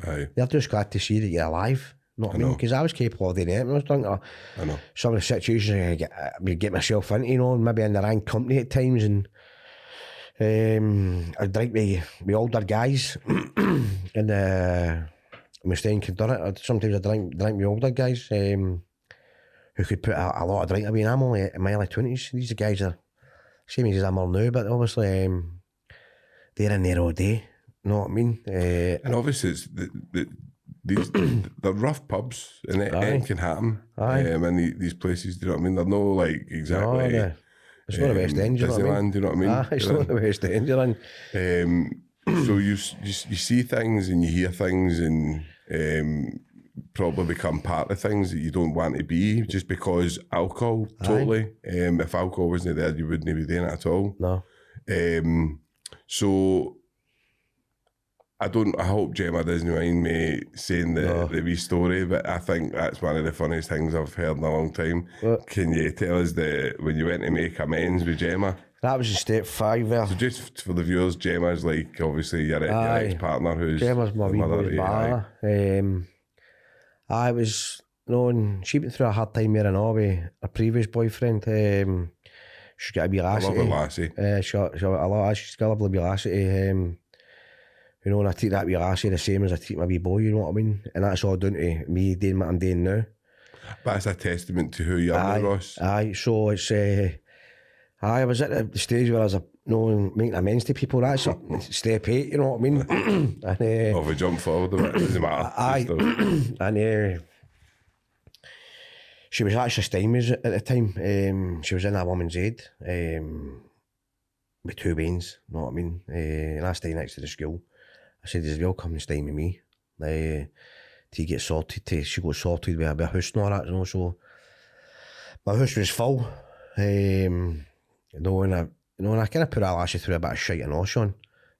Aye. They're just glad to see that you're alive, you know what I mean? Because I was capable of doing it when I was drunk. I know. Some of the situations I get myself into, you know, maybe in the wrong company at times, and I drink with older guys, and we stay in candor. Sometimes I drink with older guys who could put a lot of drink away, and I'm only in my early 20s. These guys are same age as I'm all now, but obviously they're in there all day, you know what I mean? And obviously it's they're rough pubs, and anything can happen in these places, do you know what I mean? They're no like exactly... It's not the West End, you know what I mean? Do you know what I mean? It's not the West End, you're in. So you see things and you hear things and probably become part of things that you don't want to be just because alcohol, totally. If alcohol wasn't there, you wouldn't be doing it at all. No. So I hope Gemma doesn't mind me saying the wee story, but I think that's one of the funniest things I've heard in a long time. What? Can you tell us when you went to make amends with Gemma? That was in step 5 there. So just for the viewers, Gemma's like obviously your ex-partner who's Gemma's my wee boy's bar. I was, you know, and she went through a hard time there and all with her previous boyfriend. She's got a wee lassie. I love a lassie. She's got a lovely wee lassie. You know, and I treat that wee lassie the same as I treat my wee boy, you know what I mean? And that's all down to me doing what I'm doing now. But it's a testament to who you are, Ross. Aye, so it's... I was at the stage where I was, making amends to people. That's step 8, you know what I mean? And, we jump forward a bit, doesn't matter. Aye, and she was actually stymied at the time. She was in a woman's aid with 2 veins, you know what I mean? And I stay next to the school. I said, "Does well come and stymie me to get sorted?" She got sorted with a house and all that, you know. So my house was full. And I kind of put a lassie through a bit of shite and all, Sean,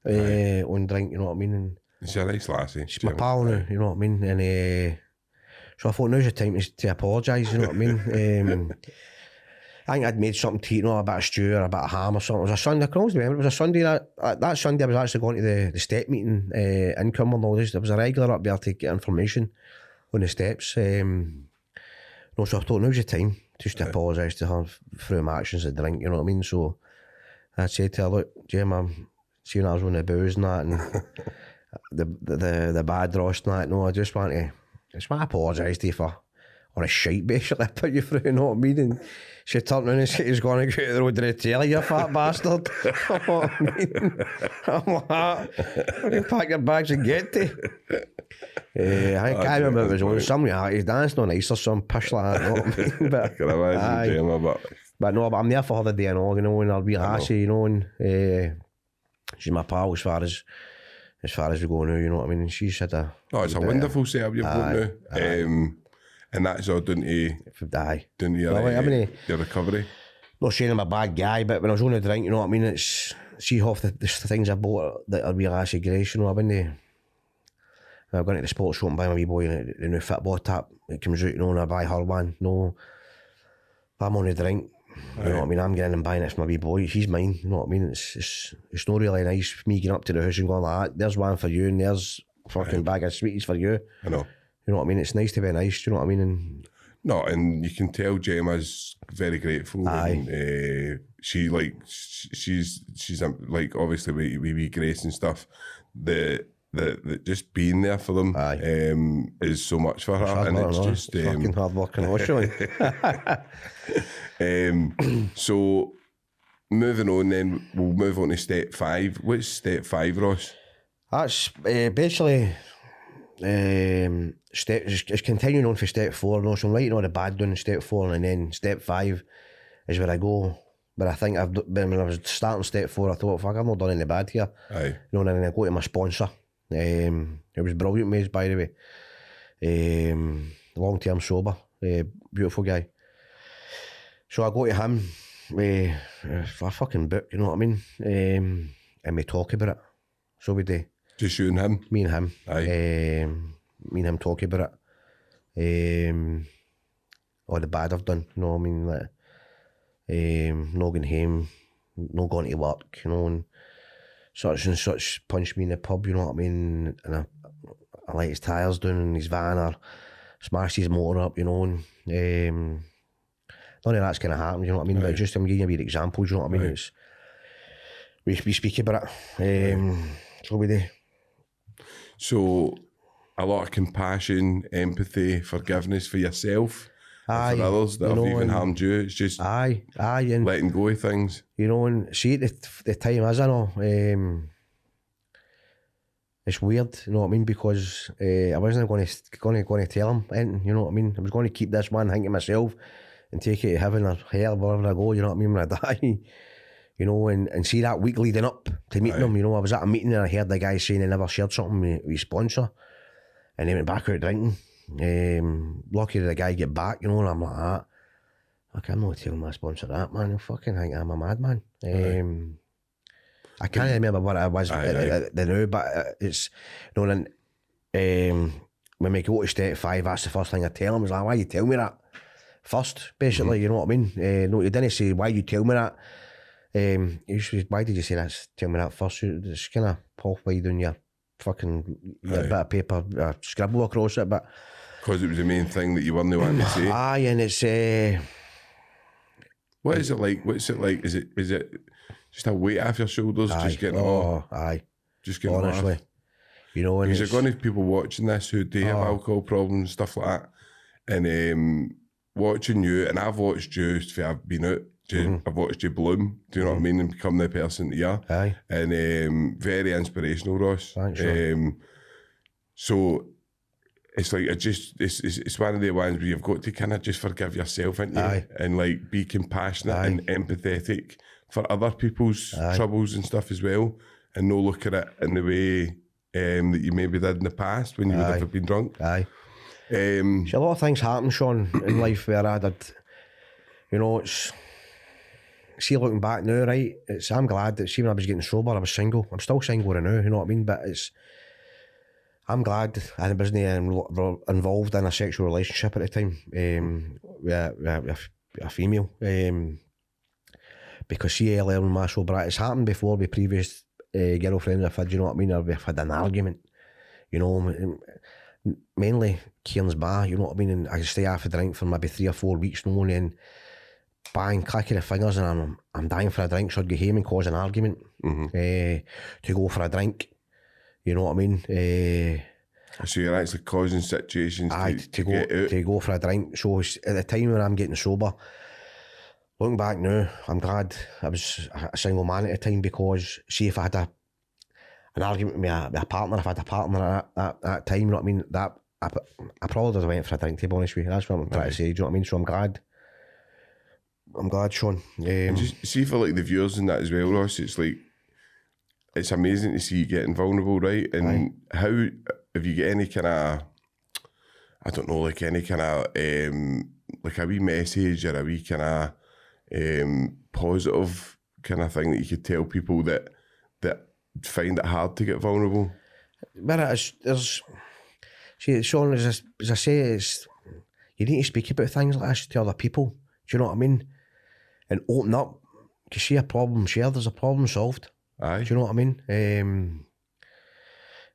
on drink, you know what I mean? And she's a nice lassie. She's my pal now, you know what I mean? And so I thought now's the time to apologise, you know what I mean? I think I'd made something to eat, a bit of stew or a bit of ham or something. It was a Sunday, I can always remember, it was a Sunday. That Sunday I was actually going to the step meeting in Cumbernauld. There was a regular up there to get information on the steps. So I thought now's the time just to apologise to her through my actions of drink, you know what I mean? So I said to her, "Look, Jim, I'm seeing I was on the booze and that, and the bad Ross and that. No, I just want to apologise to you for on a shite basically, I put you through, you know what I mean? And she turned around and said, he's going to go to the road to the telly, you fat bastard. You know what I mean? I'm like, fucking pack your bags and get to. I can't remember if it was on some reality dance, no nice or some pish like that, you know what I mean? But, I can imagine, Gemma, but no, but I'm there for her the day and all, you know, and I'll be lassie, you know, and she's my pal as far as we go now, you know what I mean? And she's had a... Oh, it's a wonderful setup you've got now. And that's all down to your recovery. Not saying I'm a bad guy, but when I was on the drink, you know what I mean? It's... See half the things I bought that are real lassie grace, you know, I've been I've gone to the sports shop and buy my wee boy the new football tap. It comes out, you know, and I buy her one. No, if I'm on the drink, you know what I mean? I'm getting and buying it for my wee boy. He's mine, you know what I mean? It's not really nice me getting up to the house and going like that. There's one for you and there's a fucking bag of sweeties for you. I know. You know what I mean? It's nice to be nice, you know what I mean? And no, and you can tell Gemma's very grateful. And, she's like obviously with Grace and stuff. The just being there for them is so much for her, and it's just fucking hard working, actually. So moving on, then we'll move on to step 5. What's step 5, Ross? That's basically it's continuing on for step 4. No, so I'm writing all the bad down in step 4, and then step 5 is where I go. But I think when I was starting step 4, I thought, fuck, I've not done any bad here. You know, and then I go to my sponsor. It was brilliant, mate, by the way. Long-term sober, beautiful guy. So I go to him for a fucking book, you know what I mean? And we talk about it. So we do. Just you and him? Me and him. Me and him talk about it. All the bad I've done, you know what I mean? Like, not going home, not going to work, you know, and such punched me in the pub, you know what I mean? And I let his tyres down in his van or smashed his motor up, you know, and none of that's going to happen, you know what I mean? But just I'm giving you a wee examples, you know what I mean? It's, we speak about it. So we do. So a lot of compassion, empathy, forgiveness for yourself. And for others that have even harmed you. It's just and letting go of things. You know, and see at the time, as I know, it's weird, you know what I mean, because I wasn't going to tell him anything, you know what I mean. I was going to keep this one thing to myself and take it to heaven or hell, wherever I go, you know what I mean, when I die. You know, and see that week leading up to meeting him, you know, I was at a meeting and I heard the guy saying he never shared something with his sponsor, and he went back out drinking. Lucky the guy get back, you know, and I'm like that. Okay, I'm not telling my sponsor that, man. You fucking think I'm a madman. I can't remember what it was the now, but it's, you know, and when we go to step 5, that's the first thing I tell him. Is like, why you tell me that first, basically, you know what I mean? No, he didn't say, why you tell me that? He said, why did you say that? Tell me that first. Just kind of halfway down your fucking bit of paper, scribble across it, but because it was the main thing that you weren't wanting to say. And it's what is it like? What's it like? Is it just a weight off your shoulders? Just getting just getting honestly off? You know, and because you're going to have people watching this who do have alcohol problems and stuff like that, and watching you, and I've watched you for I've been out. I've watched you bloom, do you know what I mean, and become the person that you are. And very inspirational, Ross. Thanks, so it's like it's one of the ones where you've got to kind of just forgive yourself, ain't you? And like be compassionate and empathetic for other people's troubles and stuff as well, and no look at it in the way that you maybe did in the past when you would have been drunk. See, a lot of things happen, Sean, in life where I did, you know, it's, see, looking back now, right, I'm glad that, see, when I was getting sober, I was single. I'm still single right now, you know what I mean? But I'm glad I wasn't involved in a sexual relationship at the time with a female. Because see, earlier in my sobriety, it's happened before with previous girlfriends I've had, you know what I mean? Or we've had an argument, you know, mainly Kieran's bar, you know what I mean? And I stay off a drink for maybe 3 or 4 weeks, no, and bang, click of the fingers, and I'm dying for a drink, so I'd go home and cause an argument to go for a drink, you know what I mean? So you're actually causing situations to get out. To go for a drink. So at the time when I'm getting sober, looking back now, I'm glad I was a single man at the time, because see, if I had an argument with a partner, if I had a partner at that time, you know what I mean, that I probably would have went for a drink, to be honest with you. That's what I'm trying to say, do you know what I mean? So I'm glad, Sean. And just see for like the viewers and that as well, Ross, it's like, it's amazing to see you getting vulnerable, right? And how, if you get any kind of, I don't know, like any kind of, like a wee message or a wee kind of positive kind of thing that you could tell people that find it hard to get vulnerable? But there's, see, Sean, as I say, it's, you need to speak about things like this to other people. Do you know what I mean? And open up. You see a problem shared, there's a problem solved. Aye. Do you know what I mean?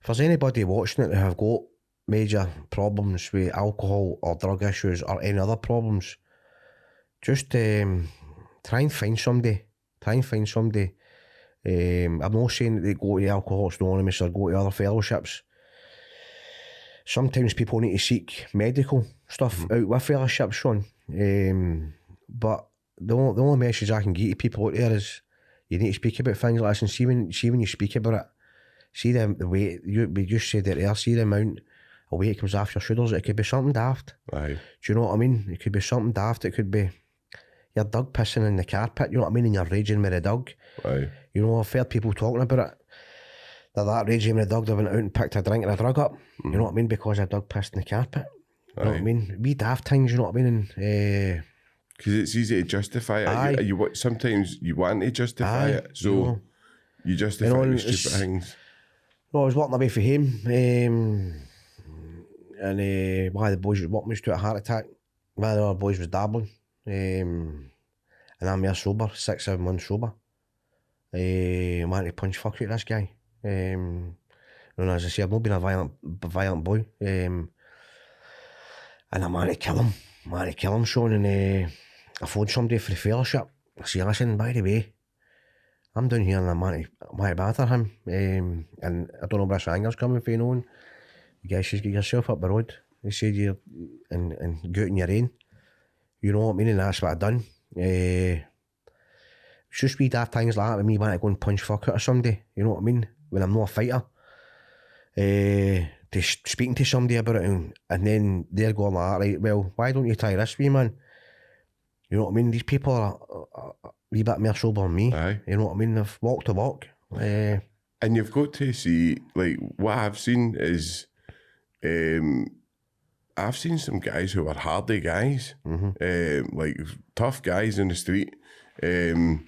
If there's anybody watching it who have got major problems with alcohol or drug issues or any other problems, just try and find somebody. I'm not saying that they go to Alcoholics Anonymous or go to other fellowships. Sometimes people need to seek medical stuff out with fellowships, Sean. But the only message I can give to people out there is you need to speak about things like this, and see when you speak about it, see the weight, we just said it there, see the amount of weight comes off your shoulders. It could be something daft. Aye. Do you know what I mean? It could be something daft. It could be your dog pissing in the carpet, you know what I mean, and you're raging with the dog. Aye. You know, I've heard people talking about it. They're that raging with the dog, they went out and picked a drink or a drug up, you know what I mean, because a dog pissed in the carpet. You know what I mean? We daft things, you know what I mean? And because it's easy to justify it. Aye. Sometimes you want to justify it, so you justify with stupid things. No, I was walking away for him, and one of the boys was walking me to a heart attack. One of the other boys was dabbling, and I'm here sober, 6-7 months sober. I wanted to punch fuck out this guy. And as I say, I've not been a violent boy, and I wanted to kill him, Sean, and I phoned somebody for the fellowship. I said, listen, by the way, I'm down here and I want to bother him, and I don't know where this anger's coming from, you know. And the guy says, get yourself up the road. He said, you and go out in your rain. You know what I mean? And that's what I done. It's just wee daft things like that with me wanting to go and punch fuck out of somebody, you know what I mean? When I'm not a fighter. To speaking to somebody about it, and then they're going like that, right, well, why don't you try this wee man? You know what I mean? These people are a wee bit more sober than me. Aye. You know what I mean? They've walked the walk. And you've got to see, like, what I've seen is, I've seen some guys who are hardy guys, like tough guys in the street, bit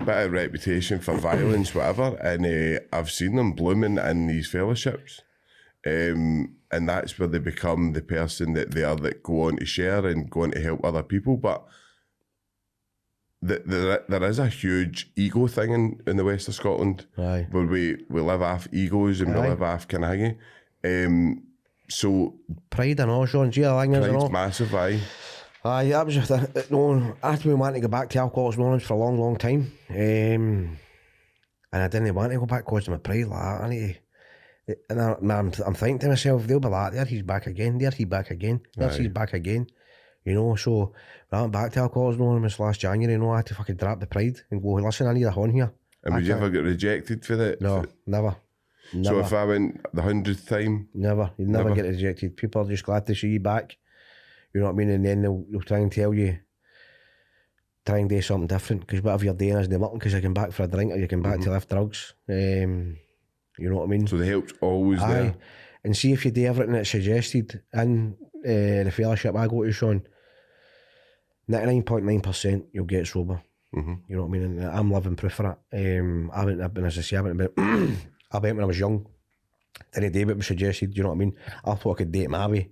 of reputation for violence, whatever, and I've seen them blooming in these fellowships. And that's where they become the person that they are, that go on to share and go on to help other people. But there is a huge ego thing in the west of Scotland. Aye. Where we live off egos and we live off kind of hanging. So pride and all, Sean, see the thing is, pride's massive, aye. Aye, that was just I had been wanting to go back to Alcoholics Anonymous for a long time. And I didn't want to go back because of my pride like that. I need to, and I'm thinking to myself, they'll be like, there he's back again, there he's back again, there he's back again. You know, so when I went back to Alcoholics Anonymous last January, you know, I had to fucking drop the pride and go, listen, I need a horn here. And would you ever get rejected for that? No, never. So if I went the 100th time? Never. You'd never get rejected. People are just glad to see you back. You know what I mean? And then they'll try and tell you, try and do something different, because whatever you're doing isn't working, because you can back for a drink or you can back to lift drugs. You know what I mean? So the help's always there. And see if you do everything that's suggested in the fellowship I go to, Sean, 99.9% you'll get sober. You know what I mean? And I'm living proof for it. I went, as I say, I went when I was young. Didn't do what was suggested, you know what I mean? I thought I could do it my way.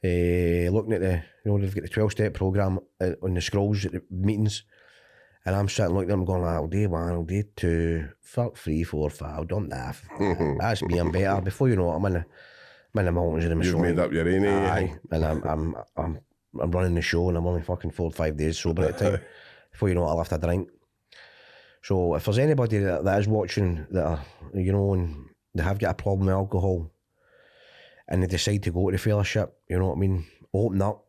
Looking at they've got the 12-step programme on the scrolls at the meetings, and I'm sitting looking at them going, I'll do 1, I'll do 2, fuck 3, 4, 5, don't laugh. That's me, I'm better. Before you know it, I'm in the mountains of the You've made up your own, Aye, and I'm running the show, and I'm only fucking 4 or 5 days sober at the time. Before you know it, I left a drink. So if there's anybody that is watching that are, you know, and they have got a problem with alcohol, and they decide to go to the fellowship, you know what I mean, open up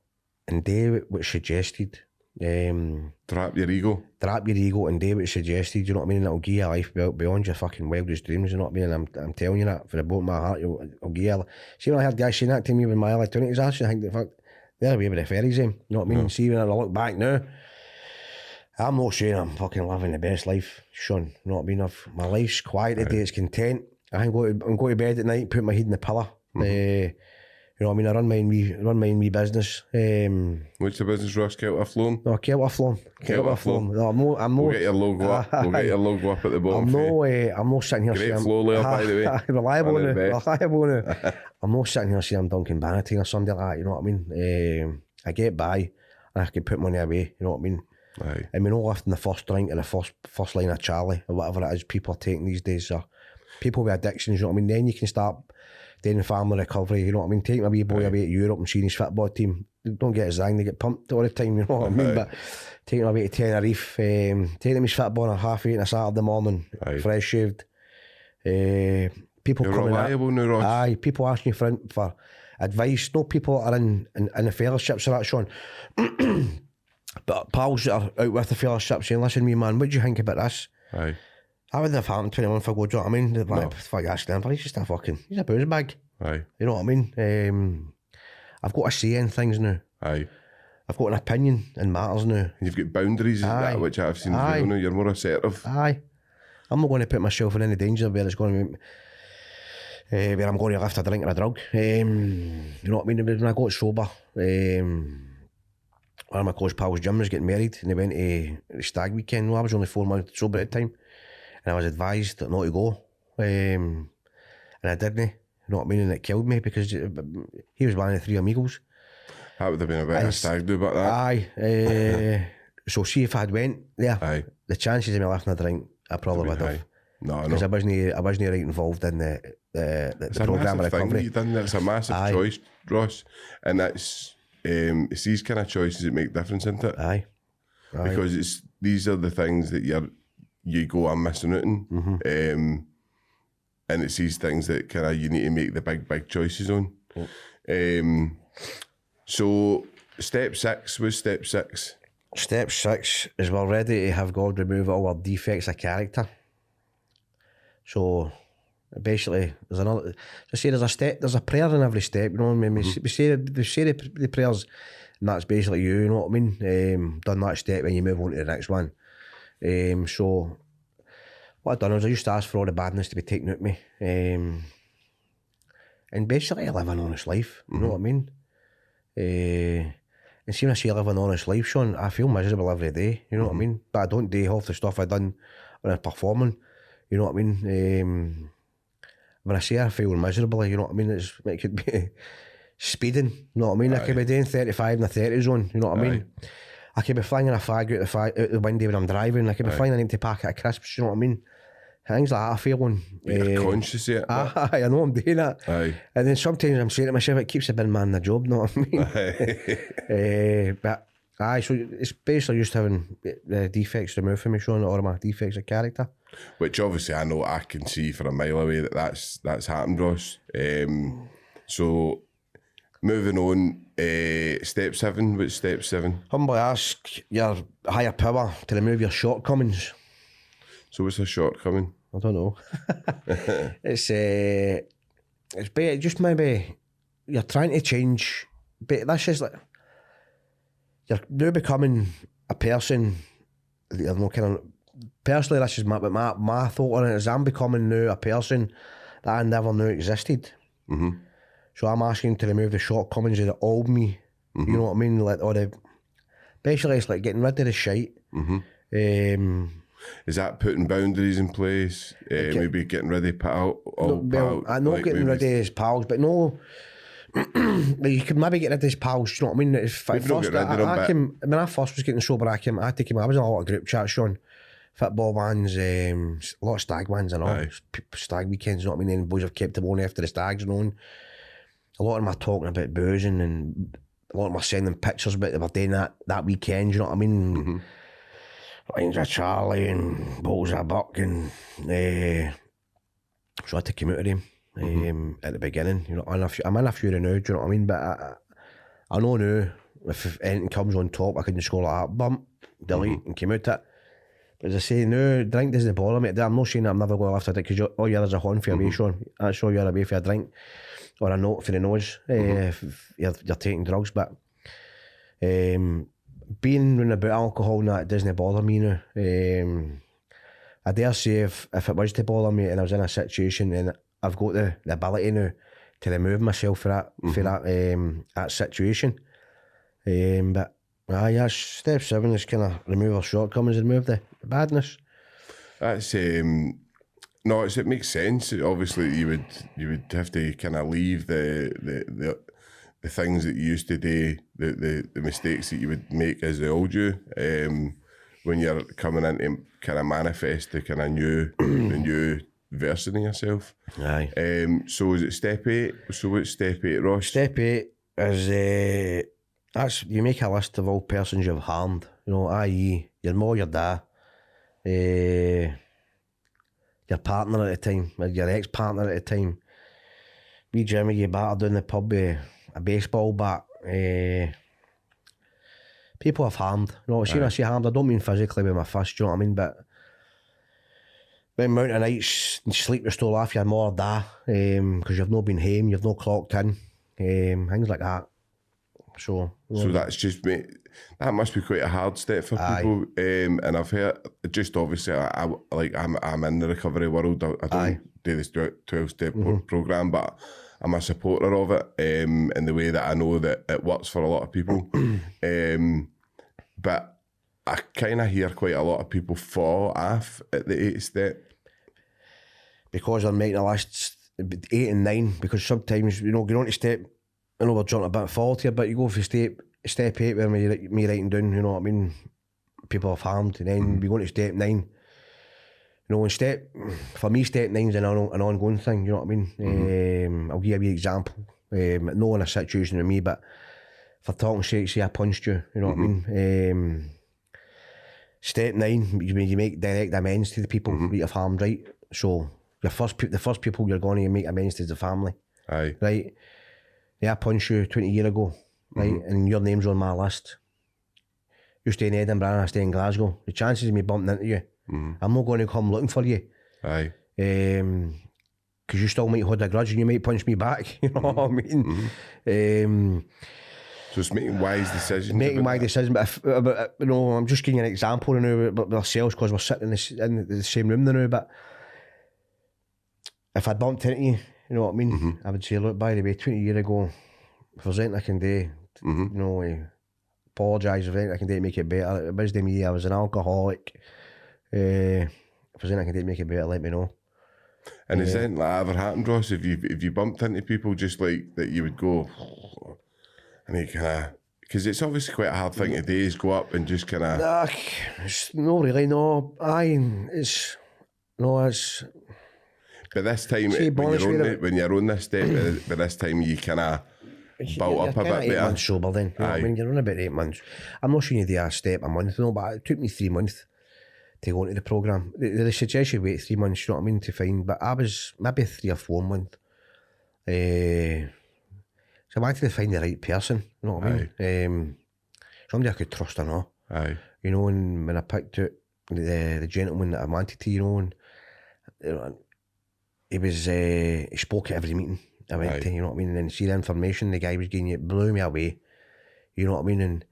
and do what's suggested. Drop your ego. And do what's suggested, you know what I mean, and it'll give you a life beyond your fucking wildest dreams, you know what I mean, and I'm telling you that for the bottom of my heart, it'll give you. See, when I heard guys saying that to me in my early 20s, I actually think that, fuck, they're away with the fairies, you know what I mean, and see when I look back now, I'm not saying I'm fucking living the best life, Sean, you know what I mean, my life's quiet today, it's content. I'm going to bed at night, put my head in the pillow. You know what I mean? I run my own wee business. What's the business, Ross Kelter Flown? No, Kelter Flown. No, I'm no. We'll get your logo up. We'll get your logo up at the bottom. I'm not sitting here Great saying... flow layer, by the way. Reliable now. I'm not sitting here saying I'm Duncan Bannatyne or something like that, you know what I mean? I get by and I can put money away, you know what I mean? Aye. And we're not lifting the first drink or the first line of Charlie or whatever it is people are taking these days. So people with addictions, you know what I mean? Then you can start doing family recovery, you know what I mean? Take my wee boy away to Europe and seeing his football team. Don't get his zang, they get pumped all the time, you know what I mean? But taking him away to Tenerife, taking him his football at 8:30 on a Saturday morning, fresh shaved. People You're coming reliable now, Ross. Aye, people asking you for advice. No people are in the fellowships or that, Sean. But pals that are out with the fellowship saying, listen, me man, what do you think about this? Aye. That wouldn't have happened 20 months ago, do you know what I mean? They're like, fuck that Stanford, he's just he's a booze bag. Aye. You know what I mean? I've got a say in things now. Aye. I've got an opinion in matters now. And you've got boundaries, that, which I've seen as well now. You're more assertive. Aye. I'm not going to put myself in any danger where it's going to where I'm going to lift a drink or a drug. You know what I mean? When I got sober, one of my close pals, Jim, was getting married and they went to the stag weekend. No, I was only 4 months sober at the time. And I was advised not to go. And I didn't. You know what I mean? And it killed me because he was one of the three amigos. That would have been a bit of a stag do about that. Aye. So see if I had went there, the chances of me lifting a drink, I probably would have. No. Because I wasn't right involved in the programme of recovery. You've done that. It's a massive choice, Ross. And that's it's these kind of choices that make difference, isn't it? Aye. Because these are the things that you go, I'm missing out on. And it's these things that kind of you need to make the big choices on. So step 6 was step 6. Step 6 is we're ready to have God remove all our defects of character. So basically, there's a prayer in every step. You know what I mean? We say the prayers, and that's basically you know what I mean. Done that step, and you move on to the next one. So what I've done is I used to ask for all the badness to be taken out of me, and basically I live an honest life. You know what I mean? And see when I say I live an honest life, Sean, I feel miserable every day. You know what I mean? But I don't do half the stuff I done when I was performing. You know what I mean? When I say I feel miserable, you know what I mean? It could be speeding. You know what I mean? I could be doing 35 in the 30 zone. You know what I mean? I could be flinging a fag out the window when I'm driving. I could be flinging an empty packet of crisps. You know what I mean? Things like that, I feeling. You're conscious of it. I know I'm doing that. And then sometimes I'm saying to myself, it keeps a bin man in the job, you know what I mean? So it's basically just having the defects removed from me, showing all of my defects of character. Which obviously I can see for a mile away that's happened, Ross. So moving on, step 7, what's step 7? Humbly ask your higher power to remove your shortcomings. So what's a shortcoming? I don't know. It's just maybe you're trying to change, but that's just like you're now becoming a person. You're not kind of personally. This is my thought on it is I'm becoming now a person that I never knew existed. So I'm asking to remove the shortcomings of the old me. You know what I mean? Like basically it's like getting rid of the shite. Is that putting boundaries in place? Maybe getting rid of pals? I'm not getting rid of his pals, but no. You could maybe get rid of his pals, you know what I mean? When I first was getting sober, I was in a lot of group chats, Sean. Football ones, a lot of stag ones and all. Stag weekends, you know what I mean? And boys have kept them on after the stags and on. A lot of them are talking about boozing and a lot of them are sending pictures about they were doing that weekend, you know what I mean? Lines of Charlie and Balls of Buck and so I had to come out of him. at the beginning, you know, I'm in a few now, do you know what I mean? But I know now, if anything comes on top, I can just go like that, bump, delete, and come out it. But as I say, no, drink doesn't bother me. I'm not saying that I'm never going to lift a drink, because all you're is a horn for your way, Sean. That's all you're away for a drink, or a note for the nose, if you're taking drugs. But being round about alcohol and that doesn't bother me now. I dare say if it was to bother me and I was in a situation, then I've got the ability now to remove myself for that situation. But that's step 7 is kind of remove our shortcomings and remove the badness. That's no, it makes sense. Obviously, you would have to kind of leave the things that you used to do, the mistakes that you would make as they old you. When you're coming in to kind of manifest the kind of the new version of yourself. Aye. So is it step 8? So what's step 8, Ross? Step 8 is that's you make a list of all persons you've harmed. You know, i.e. your mum, your dad, your partner at the time, or your ex-partner at the time. Me, Jimmy, you battered down the pub with a baseball bat. People have harmed. You know, when I say harmed, I don't mean physically with my fist, do you know what I mean? But the amount of nights sleep you stole off your mum or dad, because you've not been home, you've not clocked in, things like that. So that's just me. That must be quite a hard step for people. And I've heard, just obviously, I'm in the recovery world. I don't do this 12-step program, but I'm a supporter of it, in the way that I know that it works for a lot of people. But I kind of hear quite a lot of people fall off at the 8th step. Because I'm making a list 8 and 9, because sometimes, you know, going on to step, I know we're jumping a bit forward here, but you go for step 8 where me writing down, you know what I mean, people have harmed, and then we go to step 9. You know, for me, step 9 is an ongoing thing, you know what I mean? I'll give you a wee example, not in a situation with me, but for talking sake, say I punched you, you know what I mean? Step 9, you make direct amends to the people that you've harmed, right? So the first people you're going to make amends to is the family. Aye. Right? Yeah, I punched you 20 years ago, right? And your name's on my list. You stay in Edinburgh and I stay in Glasgow. The chances of me bumping into you, I'm not going to come looking for you. Aye. Because you still might hold a grudge and you might punch me back. You know what I mean? So it's making wise decisions. But you know, I'm just giving you an example now about ourselves, because we're sitting in the same room now. But if I bumped into you, you know what I mean? I would say, look, by the way, 20 years ago, if there's anything I can do, you know, apologise if anything I can do to make it better. It was to me, I was an alcoholic. If there's anything I can do to make it better, let me know. And has anything like ever happened, Ross? If you bumped into people just like that, you would go, and you kind of, because it's obviously quite a hard thing to do, is go up and just kind of. It's not really, no. It's. But this time, when you're on this step, but this time you kind of built up a bit 8 better. months sober then. You know what I mean? You're on about 8 months. I'm not saying you do a step a month, no, but it took me 3 months to go into the programme. They suggest you wait 3 months, you know what I mean, to find, but I was maybe 3 or 4 months. So I wanted to find the right person, you know what I mean? Somebody I could trust or not. Aye. You know, and when I picked out the gentleman that I wanted to, you know, and he spoke at every meeting I went to, you know what I mean, and then see the information the guy was giving you, it blew me away, you know what I mean, and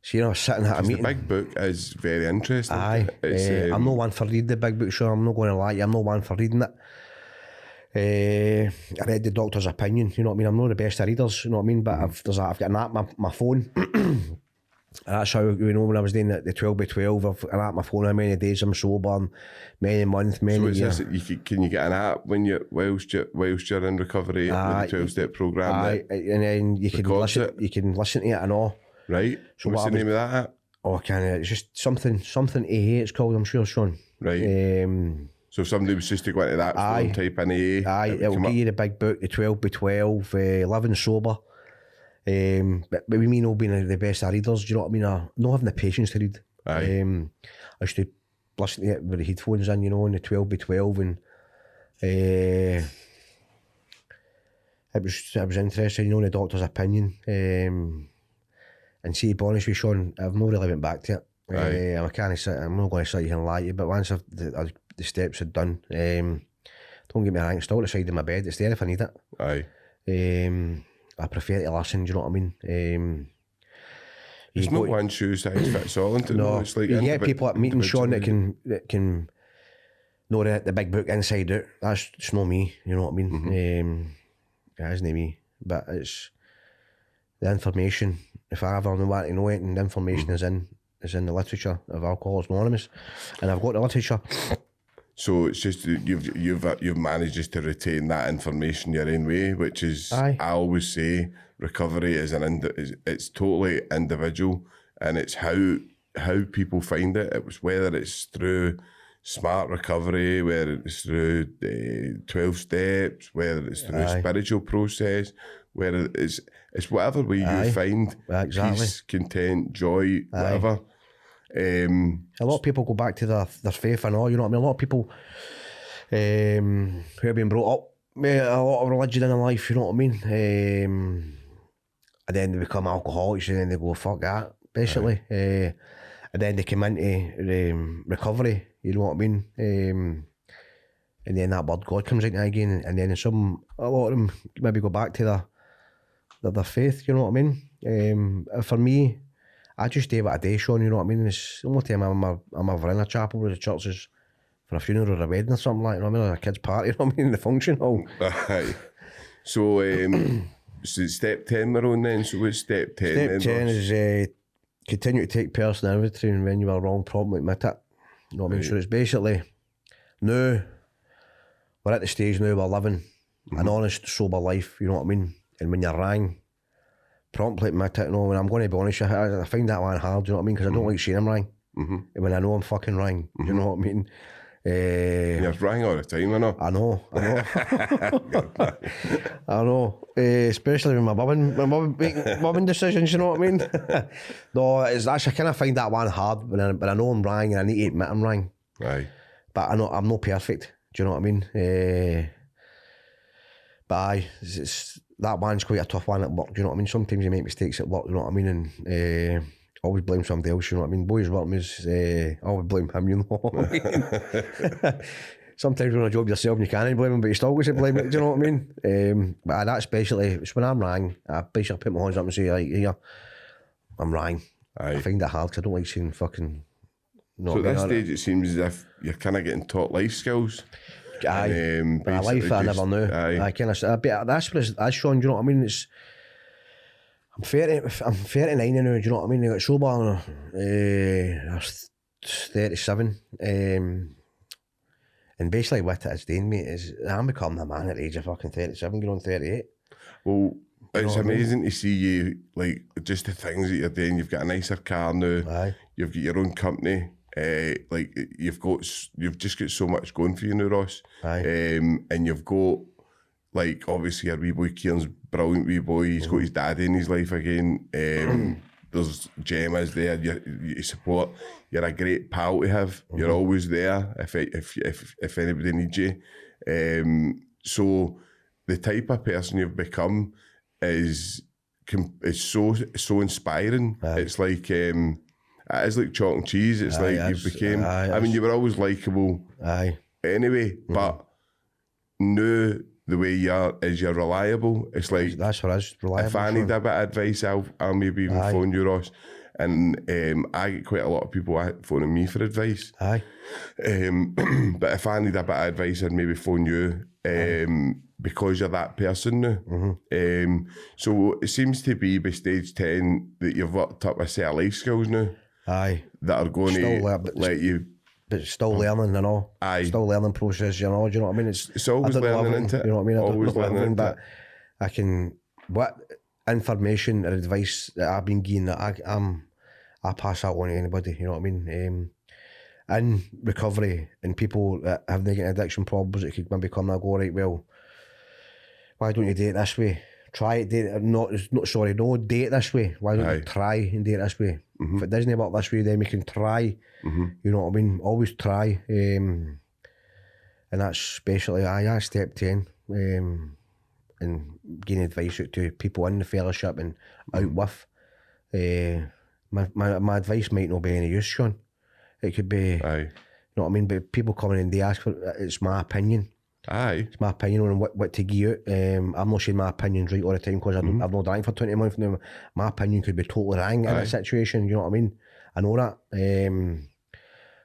see, you know, I was sitting at a meeting. The big book is very interesting. I'm not one for reading the big book, so I'm not going to lie, I'm not one for reading it. I read the doctor's opinion, you know what I mean, I'm not the best of readers, you know what I mean, but I've got an app, my phone, and that's how, you know, when I was doing the 12 by 12, I've an app on my phone, how many days I'm sober, and many months, many years. So can you get an app when whilst you're in recovery with the 12-step programme? And then you can listen to it and all. Right, so what's the name of that app? It's just something AA it's called, I'm sure, Sean. Right. So if somebody was just to go into that store and type in AA, it'll give you the big book, the 12 by 12, living sober. But with me not being the best of readers, do you know what I mean? Not having the patience to read. I used to listen to it with the headphones in, you know, on the 12 by 12, and it was interesting, you know, the doctor's opinion. And see, to be honest with you, Sean, I've not really went back to it. I'm not going to sit here and lie to you, but once the steps had done, don't get me wrong, it's still at the side of my bed. It's there if I need it. Aye. I prefer to listen, do you know what I mean? It's not one shoe size fits all, isn't it? No, It's like you get people at meetings, Sean, that can know the big book inside out. That's just not me, you know what I mean? It isn't me, but it's the information. If I ever want to know it, and the information is in the literature of Alcoholics Anonymous, and I've got the literature. So it's just you've managed just to retain that information your own way, which is, I always say, recovery is it's totally individual, and it's how people find it. It was whether it's through smart recovery, whether it's through 12 steps, whether it's through a spiritual process, whether it's whatever way you find peace, content, joy, whatever. A lot of people go back to their faith and all, you know what I mean? A lot of people who have been brought up with a lot of religion in their life, you know what I mean? And then they become alcoholics, and then they go, fuck that, basically. And then they come into recovery, you know what I mean? And then that word God comes into again, and then a lot of them maybe go back to their faith, you know what I mean? For me, I just do what I do, Sean, you know what I mean? It's the only time I'm ever in a chapel where the church is for a funeral or a wedding or something like that, you know what I mean? Or a kid's party, you know what I mean? The function hall. So, so step 10 we're on then, so what's step 10 then? Step 10 is continue to take personal inventory, and when you are wrong, promptly admit it. You know what I mean? So it's basically, now, we're at the stage now we're living an honest, sober life, you know what I mean? And when you're wrong, promptly admit it. You know, when I'm going to be honest, I find that one hard, you know what I mean? Because I don't like saying I'm wrong. And when I know I'm fucking wrong, you know what I mean? You're wrong all the time, I know. I know. Especially with my bobbing decisions, you know what I mean? No, I kind of find that one hard when I know I'm wrong and I need to admit I'm wrong. Aye. But I know I'm not perfect. Do you know what I mean? But aye, that one's quite a tough one at work. Do you know what I mean? Sometimes you make mistakes at work. You know what I mean? And always blame somebody else. You know what I mean? Boys work means always blame him. You know what I mean? Sometimes when you job yourself, you can't blame him, but you still always blame it. Do you know what I mean? But that's especially it's when I'm wrong. I basically put my hands up and say, like, here, I'm wrong. Aye. I find that hard because I don't like saying fucking. So at this stage, it seems as if you're kind of getting taught life skills. Aye, and, a life that I never knew. I kind of, that's what it's, Sean. Do you know what I mean? It's I'm 39 now. Do you know what I mean? I got sober. I was 37. And basically, what it's doing me is I'm becoming a man at the age of fucking 37, going on 38. Well, it's amazing to see you, like, just the things that you're doing. You've got a nicer car now. Aye. You've got your own company. Like, you've just got so much going for you now, Ross. Aye. And you've got, like, obviously your wee boy Kieran's brilliant wee boy. He's got his daddy in his life again. There's Gemma's there. You support. You're a great pal to have. You're always there if anybody needs you. So the type of person you've become is so inspiring. Aye. It's like it is like chalk and cheese. It's like you became. I mean, you were always likeable. Aye. Anyway, but now the way you are is you're reliable. It's like that's what I was reliable. If I need a bit of advice, I'll maybe even phone you, Ross. And I get quite a lot of people phoning me for advice. Aye. But if I need a bit of advice, I'd maybe phone you because you're that person now. So it seems to be by stage 10 that you've worked up a set of life skills now. Aye. That are going to let you. But still learning, you know. Aye. Still learning process, you know. Do you know what I mean? It's always learning, isn't it? You know what I mean? Always learning, but I can, what information or advice that I've been given that I pass that on to anybody, you know what I mean? In recovery and people that have negative addiction problems that could maybe come and go, right, well, why don't you do it this way? Try it, do it, do it this way. Why don't you try and do it this way? If it doesn't work this way, then we can try. You know what I mean? Always try. And that's basically, step 10. and giving advice out to people in the fellowship and out with. My advice might not be any use, Sean. It could be, Aye. you know what I mean? But people coming in, they ask for, it's my opinion. Aye. It's my opinion on what to give out. I'm not saying my opinion's right all the time because I've not drank for 20 months now. My opinion could be totally wrong in a situation, you know what I mean? I know that.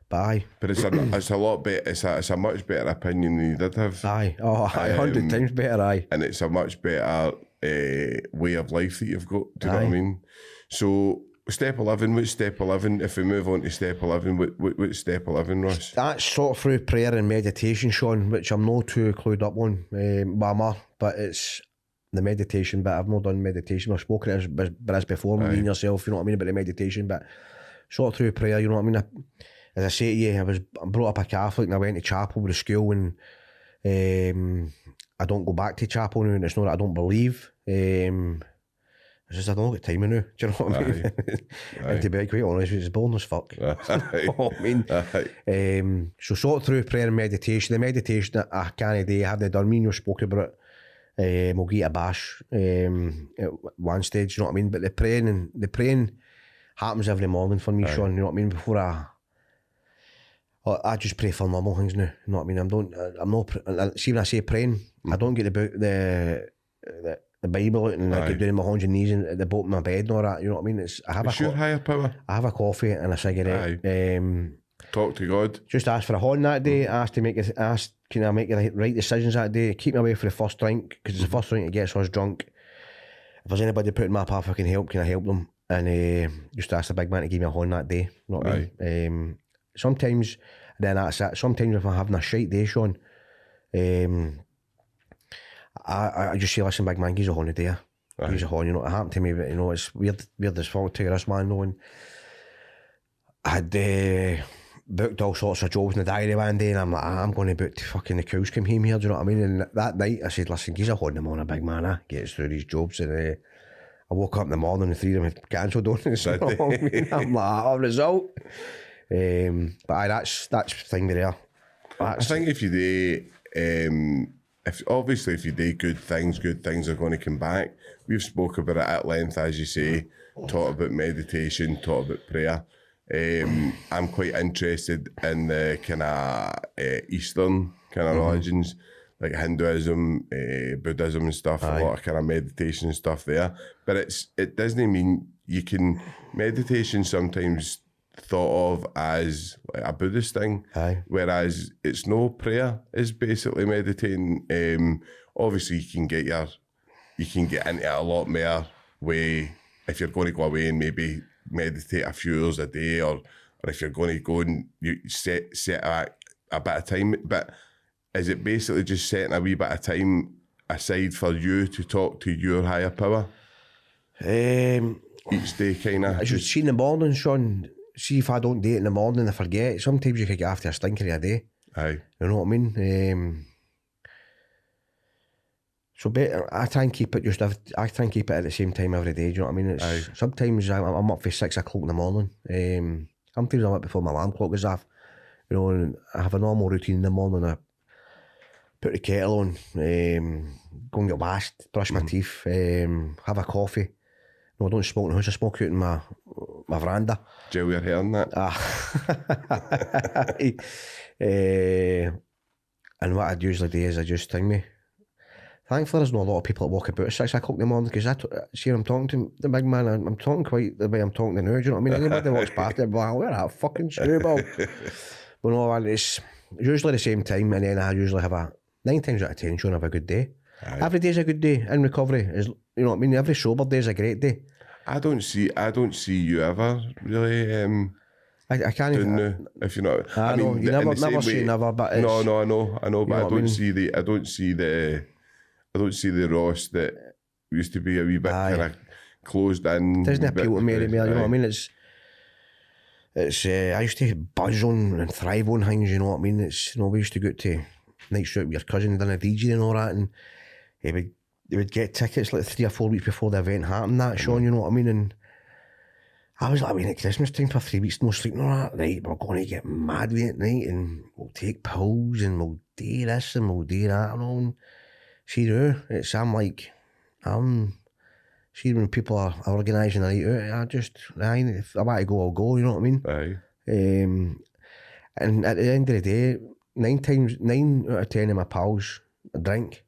But aye. But it's a lot better. It's a much better opinion than you did have. Aye. Oh, 100 times better, aye. And it's a much better way of life that you've got. Do you know what I mean? So, step 11, what's step 11? If we move on to step 11, what's step 11, Ross? That's sort of through prayer and meditation, Sean, which I'm not too clued up on, but it's the meditation bit. I've not done meditation. I've spoken this before, me and yourself, you know what I mean, about the meditation, but sort of through prayer, you know what I mean? As I say to you, I'm brought up a Catholic and I went to chapel with the school, and I don't go back to chapel now, and it's not that I don't believe. It's just I don't get time now. Do you know what I mean? And to be quite honest, it's boring as fuck. You know what I mean? So sort of through prayer and meditation. The meditation I can't do, I haven't done. Me and you spoke about it. We'll get a bash at one stage, you know what I mean? But the praying happens every morning for me, Sean, you know what I mean? Before I just pray for normal things now, you know what I mean? I'm not, see when I say praying, I don't get the Bible out and I get down on my hands and knees and at the bottom of my bed and all that, you know what I mean? It's your higher power? I have a coffee and a cigarette. Talk to God. Just ask for a horn that day, can I make the right decisions that day, keep me away for the first drink, because it's the first drink that gets us drunk. If there's anybody putting my path I can help them? And just ask the big man to give me a horn that day, you know what I mean? Sometimes, then that's it. Sometimes if I'm having a shite day, Sean, I just say, listen, big man, give us a horn a day. Give us a horn, you know, it happened to me, but, you know, it's weird as fuck to this man, knowing I had booked all sorts of jobs in the diary one day, and I'm like, I'm going to book to fucking the cows come home here, do you know what I mean? And that night I said, listen, give us a horn in the morning, big man, get us through these jobs. And I woke up in the morning and 3 of them had cancelled on us. You know what I mean? I'm like, result. But that's the thing there. I think if you do, if you do good things are going to come back. We've spoke about it at length, as you say, taught about meditation, taught about prayer. I'm quite interested in the kind of Eastern kind of religions, like Hinduism, Buddhism and stuff, a lot of kind of meditation and stuff there. But it doesn't mean you can, meditation sometimes thought of as like a Buddhist thing, whereas it's no prayer, it's basically meditating. Obviously you can get into it a lot more way if you're going to go away and maybe meditate a few hours a day, or if you're going to go and you set a bit of time. But is it basically just setting a wee bit of time aside for you to talk to your higher power each day, kind of? As you see in the morning, Sean, see if I don't do it in the morning, I forget. Sometimes you could get after a stinker of a day. Aye. You know what I mean? So I try and keep it at the same time every day, do you know what I mean? Sometimes I'm up for 6 o'clock in the morning. Sometimes I'm up before my alarm clock goes off. You know, and I have a normal routine in the morning. I put the kettle on, go and get washed, brush my teeth, have a coffee. No, I don't smoke in the house, I smoke out in my veranda. Gel your hair and that. And what I'd usually do is I just think me. Thankfully there's not a lot of people that walk about at 6 o'clock in the morning, because see I'm talking to the big man, I'm talking quite the way I'm talking to now, do you know what I mean? Anybody that walks past it, well, where that fucking screwball? But no, it's usually the same time, and then I usually have 9 times out of 10 Sean, have a good day. Every day's a good day in recovery. You know what I mean? Every sober day's a great day. I don't see you ever really. I can't even. If you know, I mean, you never say never, but no, I know, but I don't see the Ross that used to be a wee bit kind of closed in. Doesn't appeal to me anymore. You know what I mean? It's. I used to buzz on and thrive on things. You know what I mean? We used to go to nights out with your cousin, done a DJ and all that, and they would get tickets like 3 or 4 weeks before the event happened. That Sean, you know what I mean? And I was like, at Christmas time for 3 weeks, no sleep and all that. Right, we're going to get mad with it at night, and we'll take pills and we'll do this and we'll do that and all. And see now, see when people are organising a night out, if I want to go, I'll go, you know what I mean? Aye. And at the end of the day, 9 out of 10 of my pals drink.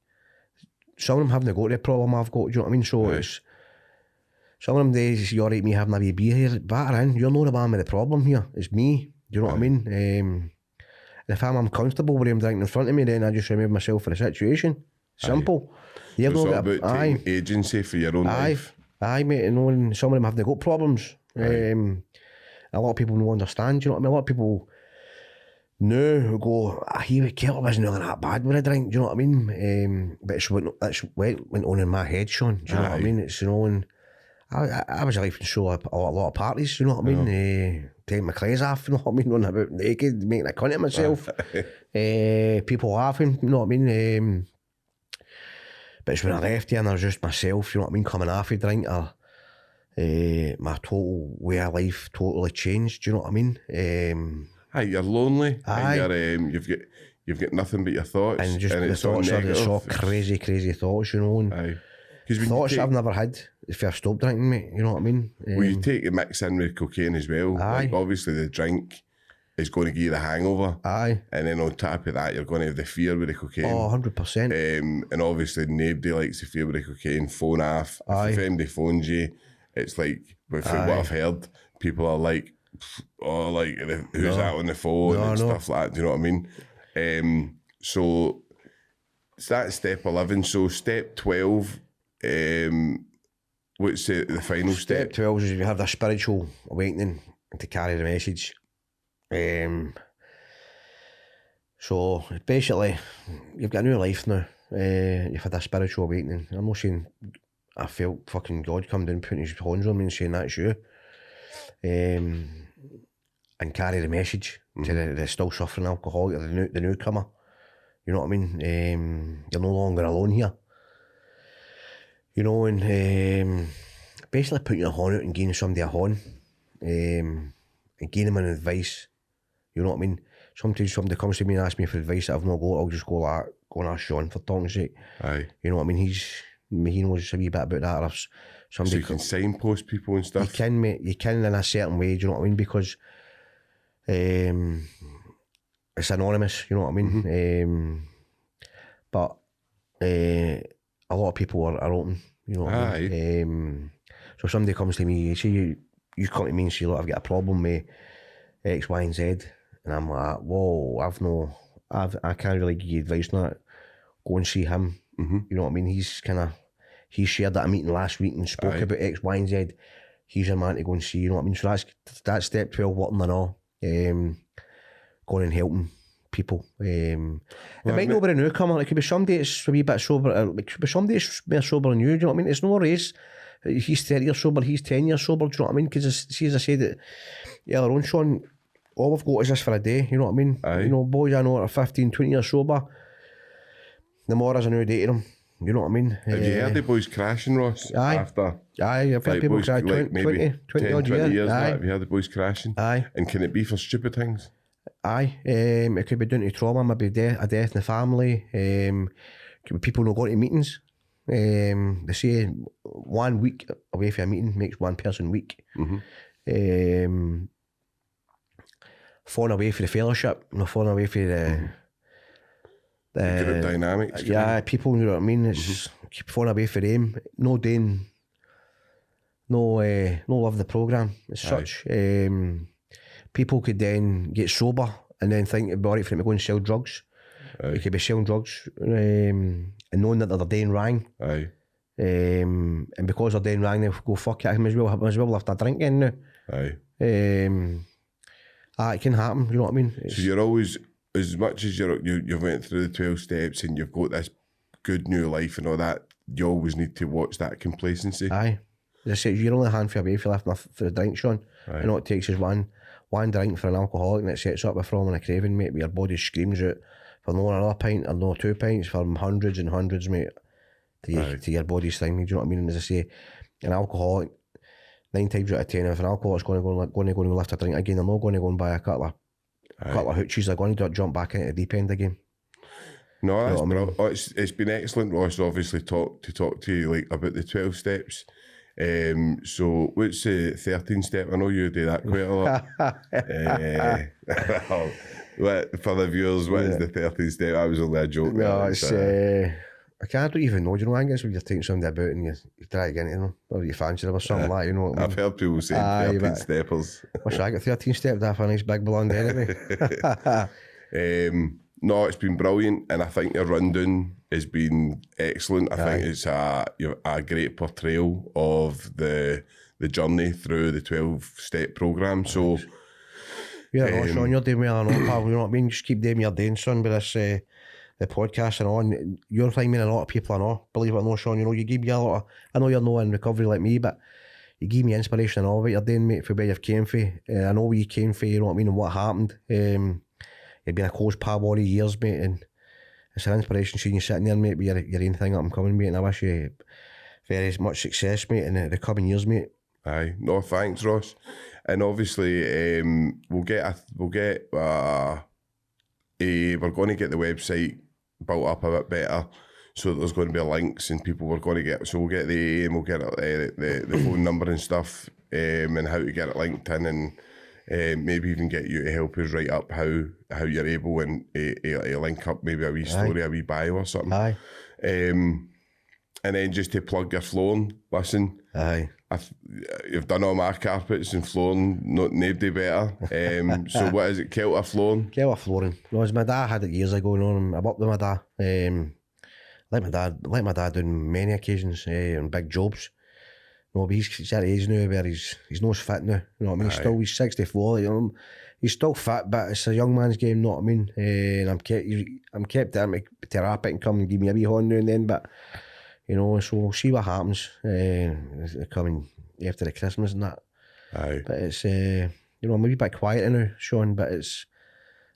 Some of them haven't got the problem I've got, do you know what I mean? So it's, some of them days you're right, me having a wee beer here, batter in, you're not the man with the problem here, it's me, do you know what I mean? And if I'm uncomfortable with him drinking in front of me, then I just remove myself for the situation. Simple. You've So it's not all got about taking agency for your own life. Aye, mate, and knowing some of them haven't got problems. A lot of people don't understand, do you know what I mean? A lot of people now go, he would Kelter wasn't really that bad when I drink, do you know what I mean? But it's that's went on in my head, Sean, do you know what I mean? It's, you know, and I was a life and show a lot of parties, you know what I mean? Taking my clothes off, you know what I mean? Running about naked, making a cunt of myself. People laughing, you know what I mean? But it's when I left here and I was just myself, you know what I mean? Coming off a drink, or my total way of life totally changed, do you know what I mean? Aye, you're lonely. Aye. And you've got nothing but your thoughts. And just the it's all thoughts are negative. just all crazy thoughts, you know. And Aye. Because thoughts I've never had if I stopped drinking, mate, you know what I mean? Well, you take the mix in with cocaine as well. Aye. Like, obviously the drink is going to give you the hangover. Aye. And then on top of that, you're going to have the fear with the cocaine. Oh, 100%. And obviously nobody likes the fear with the cocaine. Phone off. Aye. If anybody phones you, it's like, from what I've heard, people are like, oh, like, who's that on the phone and stuff like that, do you know what I mean? So that's step 11. So step 12, what's the final step? Step 12 is you have a spiritual awakening to carry the message. So basically, you've got a new life now. You've had a spiritual awakening. I'm not saying I felt fucking God come down putting his hands on me and saying that's you. And carry the message to the still suffering alcoholic, the newcomer. You know what I mean? You're no longer alone here. You know, and basically putting your horn out and giving somebody a horn, and giving them an advice. You know what I mean? Sometimes somebody comes to me and asks me for advice that I've not got, I'll just go like, go and ask Sean for talking's sake. Aye. You know what I mean? He knows a wee bit about that. Or if somebody So you can signpost people and stuff? You can, mate. You can in a certain way, do you know what I mean? Because it's anonymous, you know what I mean? But a lot of people are open, you know what I mean? So if somebody comes to me, say you come to me and say, look, I've got a problem with X, Y and Z, and I'm like, whoa, I can't really give you advice on that. Go and see him, you know what I mean? He shared that a meeting last week and spoke about X, Y and Z. He's a man to go and see, you know what I mean? So that's step 12, what and all. Going and helping people. It might not be a newcomer, it could be somebody that's a wee bit sober, it could be somebody that's more sober than you, do you know what I mean? It's no race. He's 30 years sober, he's 10 years sober, do you know what I mean? Because see, as I said it earlier on, Sean, all we've got is this for a day, you know what I mean? You know, boys I know that are 15, 20 years sober, the more as a new day to them. You know what I mean? Have you heard the boys crashing, Ross? After? Aye, I've heard people cry 20 odd years. Have you heard the boys crashing? Aye. And can it be for stupid things? Aye. It could be down to trauma, maybe a death in the family. Could be people not going to meetings. They say 1 week away from a meeting makes one person weak. Falling away for the fellowship, not falling away for the group dynamics. Yeah, people, you know what I mean? It's keep falling away for them. No doing, no love the programme as such. People could then get sober and then think it'd be alright for them to go and sell drugs. They could be selling drugs and knowing that they're doing wrong. And because they're doing wrong, they'll go, fuck it, I might as well lift a drink in now. It can happen, you know what I mean? So you're always, as much as you went through the 12 steps and you've got this good new life and all that, you always need to watch that complacency. Aye. As I said, you're only a handful away for lifting for the drink, Sean. And all it takes is one drink for an alcoholic and it sets up a from and a craving, mate, where your body screams out for no another pint or no 2 pints, for hundreds and hundreds, mate, to your body's thing, do you know what I mean? And as I say, an alcoholic, 9 times out of 10, if an alcoholic's going to go and lift a drink again, they're not going to go and buy a couple of hoochies, they're going to jump back into the deep end again. No, that's what I mean? brilliant. It's been excellent, Ross. Obviously, to talk to you like about the 12 steps. So what's the 13th step? I know you do that quite a lot. For the viewers, what is the 13th step? I was only a joke. No, it's I don't even know. Do you know? I guess when you're taking somebody about and you try to get into them, or you fancy them or something like that. You know what I mean? I've heard people say 13 steppers. Wish I got 13 stepped off a nice big blonde anyway. No, it's been brilliant, and I think your rundown has been excellent. I think it's a great portrayal of the journey through the 12-step programme. So, yeah, Sean, you're doing well, I know, pal. You know what I mean? Just keep doing your doing, son, with this the podcast and on. You're finding a lot of people I know, believe it or not, Sean. You know, you give me a lot of, I know you're not in recovery like me, but you give me inspiration and all what you're doing, mate, for where you've came from. I know where you came from, you know what I mean, and what happened. You've been a close pal all the years, mate, and it's an inspiration seeing you sitting there, mate, with your own thing up and coming, mate, and I wish you very much success, mate, in the coming years, mate. Aye, no, thanks, Ross. And obviously, we're going to get the website built up a bit better, so that there's going to be links and people we're going to get. So we'll get the we'll get the phone number and stuff, and how to get it linked in, and maybe even get you to help us write up how you're able and link up maybe a wee story, a wee bio or something. Aye. And then just to plug your flooring, listen. Aye. You've done all my carpets and flooring, nobody better. So what is it, Kelter flooring? Kelter flooring. No, as my dad had it years ago, and I worked with my dad. Let my dad do many occasions on big jobs. No, but he's at the age now where he's not as fit now. You know what I mean? He's 64. You know, he's still fit, but it's a young man's game. You know what I mean? And I'm kept there to therapy and come and give me a wee hand now and then. But you know, so we'll see what happens coming after the Christmas and that. Aye. But it's you know, I'm a wee bit quieter now, Sean. But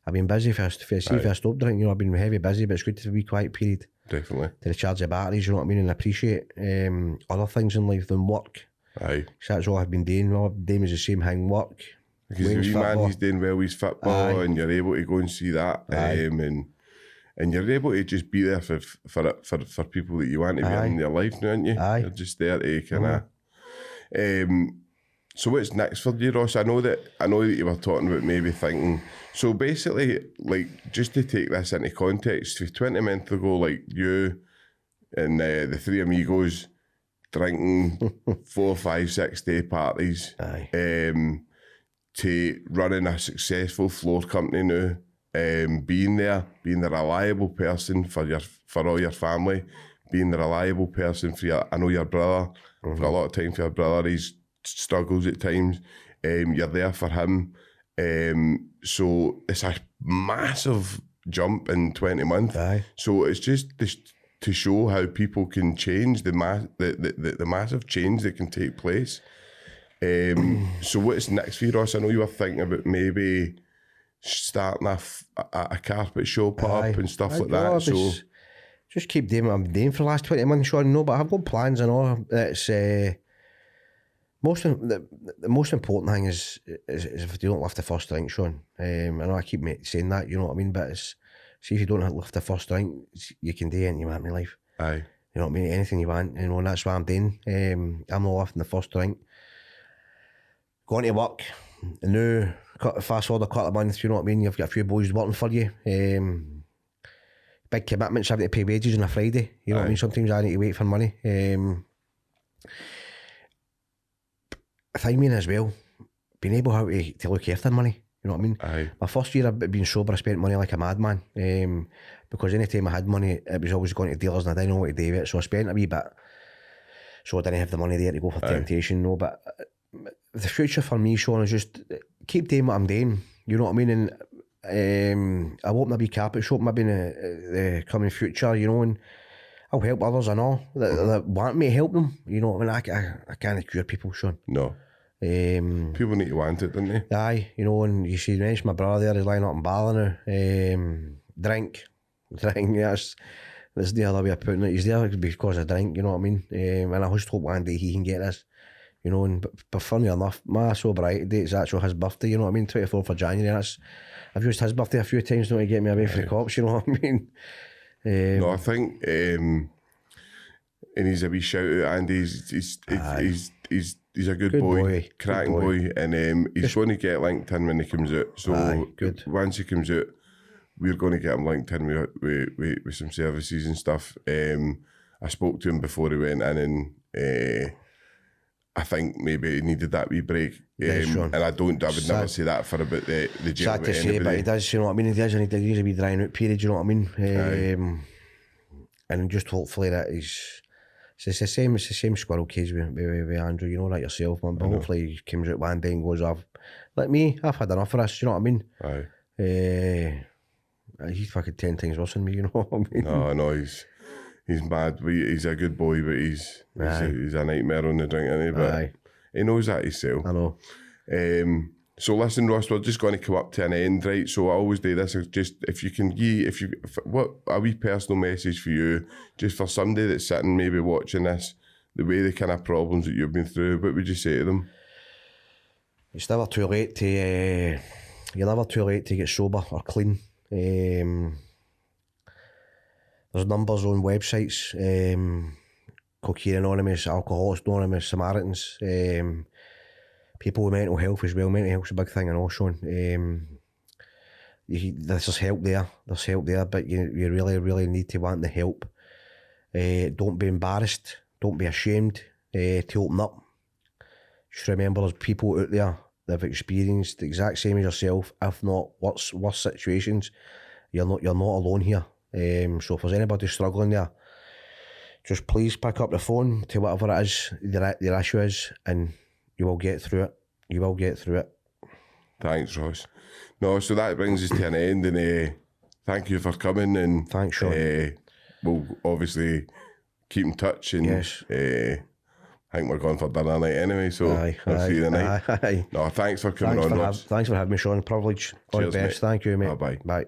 I've been busy first. If I stopped drinking, you know, I've been heavy busy. But it's good to have a wee quiet period. Definitely. To recharge the batteries, you know what I mean, and appreciate other things in life than work. Aye. So that's all I've been doing. All I've been doing is the same thing, work. Because the wee man, he's doing well with football. Aye. And you're able to go and see that. And you're able to just be there for people that you want to be in their life now, aren't you? Aye. You're just there to kind of... So what's next for you, Ross? I know that you were talking about maybe thinking... So basically, like, just to take this into context, 20 months ago, like you and the three amigos drinking 4, 5, 6 day parties, to running a successful floor company now, being the reliable person for all your family, being the reliable person for your brother. I've got a lot of time for your brother. He struggles at times. You're there for him. So it's a massive jump in 20 months. Aye. So it's just to show how people can change the massive change that can take place. So what's next for you, Ross? I know you were thinking about maybe starting a carpet shop up and stuff like that. So just keep doing what I'm doing for the last 20 months, Sean. No, but I've got plans and all. It's the most important thing is if you don't lift the first drink, Sean. I know I keep saying that, you know what I mean, but see if you don't lift the first drink, you can do anything you want in life. Aye. You know what I mean? Anything you want, you know, and that's what I'm doing. I'm not lifting the first drink. Going to work, and now, fast forward a couple of months, you know what I mean? You've got a few boys working for you. Big commitments, having to pay wages on a Friday. You know what I mean? Sometimes I need to wait for money. I think as well, being able to look after money, you know what I mean? Aye. My first year of being sober, I spent money like a madman, because any time I had money, it was always going to dealers and I didn't know what to do with it, so I spent a wee bit, so I didn't have the money there to go for temptation, no, but the future for me, Sean, is just keep doing what I'm doing, you know what I mean, and I'll open a wee carpet shop maybe in the coming future, you know, and I'll help others I know that want me to help them. You know what I mean? I can't cure people, Sean. No. People need to want it, don't they? Aye, you know, and you see, my brother there is lying up in Bala now. Drink, that's the other way of putting it. He's there because of drink, you know what I mean? And I just hope one day he can get this, you know. And but funny enough, my sobriety date is actually his birthday, you know what I mean? 24th of January. I've used his birthday a few times now to get me away from the cops, you know what I mean? No, I think, and he's a wee shout out, Andy. He's a good boy, cracking boy, and he's going to get LinkedIn when he comes out. So once he comes out, we're going to get him linked in with some services and stuff. I spoke to him before he went in, and I think maybe he needed that wee break. And I would never say that for about the jail. Sad to say, but he does, you know what I mean? He does, and he needs a wee drying out period, you know what I mean? And just hopefully that it's the same squirrel cage with Andrew, you know that yourself, man. But hopefully he comes out one day and goes, I've had enough of this, you know what I mean? Aye. He's fucking 10 times worse than me, you know what I mean? No, he's mad. He's a good boy, but he's a nightmare on the drink, isn't he? But he knows that himself. I know. So listen, Ross, we're just going to come up to an end, right? So I always do this. Just if you can what a wee personal message for you, just for somebody that's sitting maybe watching this, the way the kind of problems that you've been through, what would you say to them? It's never too late to you're never too late to get sober or clean. There's numbers on websites, Cocaine Anonymous, Alcoholics Anonymous, Samaritans, people with mental health as well. Mental health's a big thing, I know, Sean. There's help there. But you really, really need to want the help. Don't be embarrassed. Don't be ashamed to open up. Just remember, there's people out there that have experienced the exact same as yourself, if not worse situations. You're not alone here. So if there's anybody struggling there, just please pick up the phone to whatever it is your issue is, and you will get through it. Thanks, Ross. No, so that brings us to an end, and thank you for coming. And thanks, Sean. We'll obviously keep in touch, and yes. I think we're going for dinner night anyway, so we'll see you tonight. No, thanks for coming on, Ross. Thanks for having me, Sean. Privilege. All the best. Mate. Thank you, mate. Bye. Bye.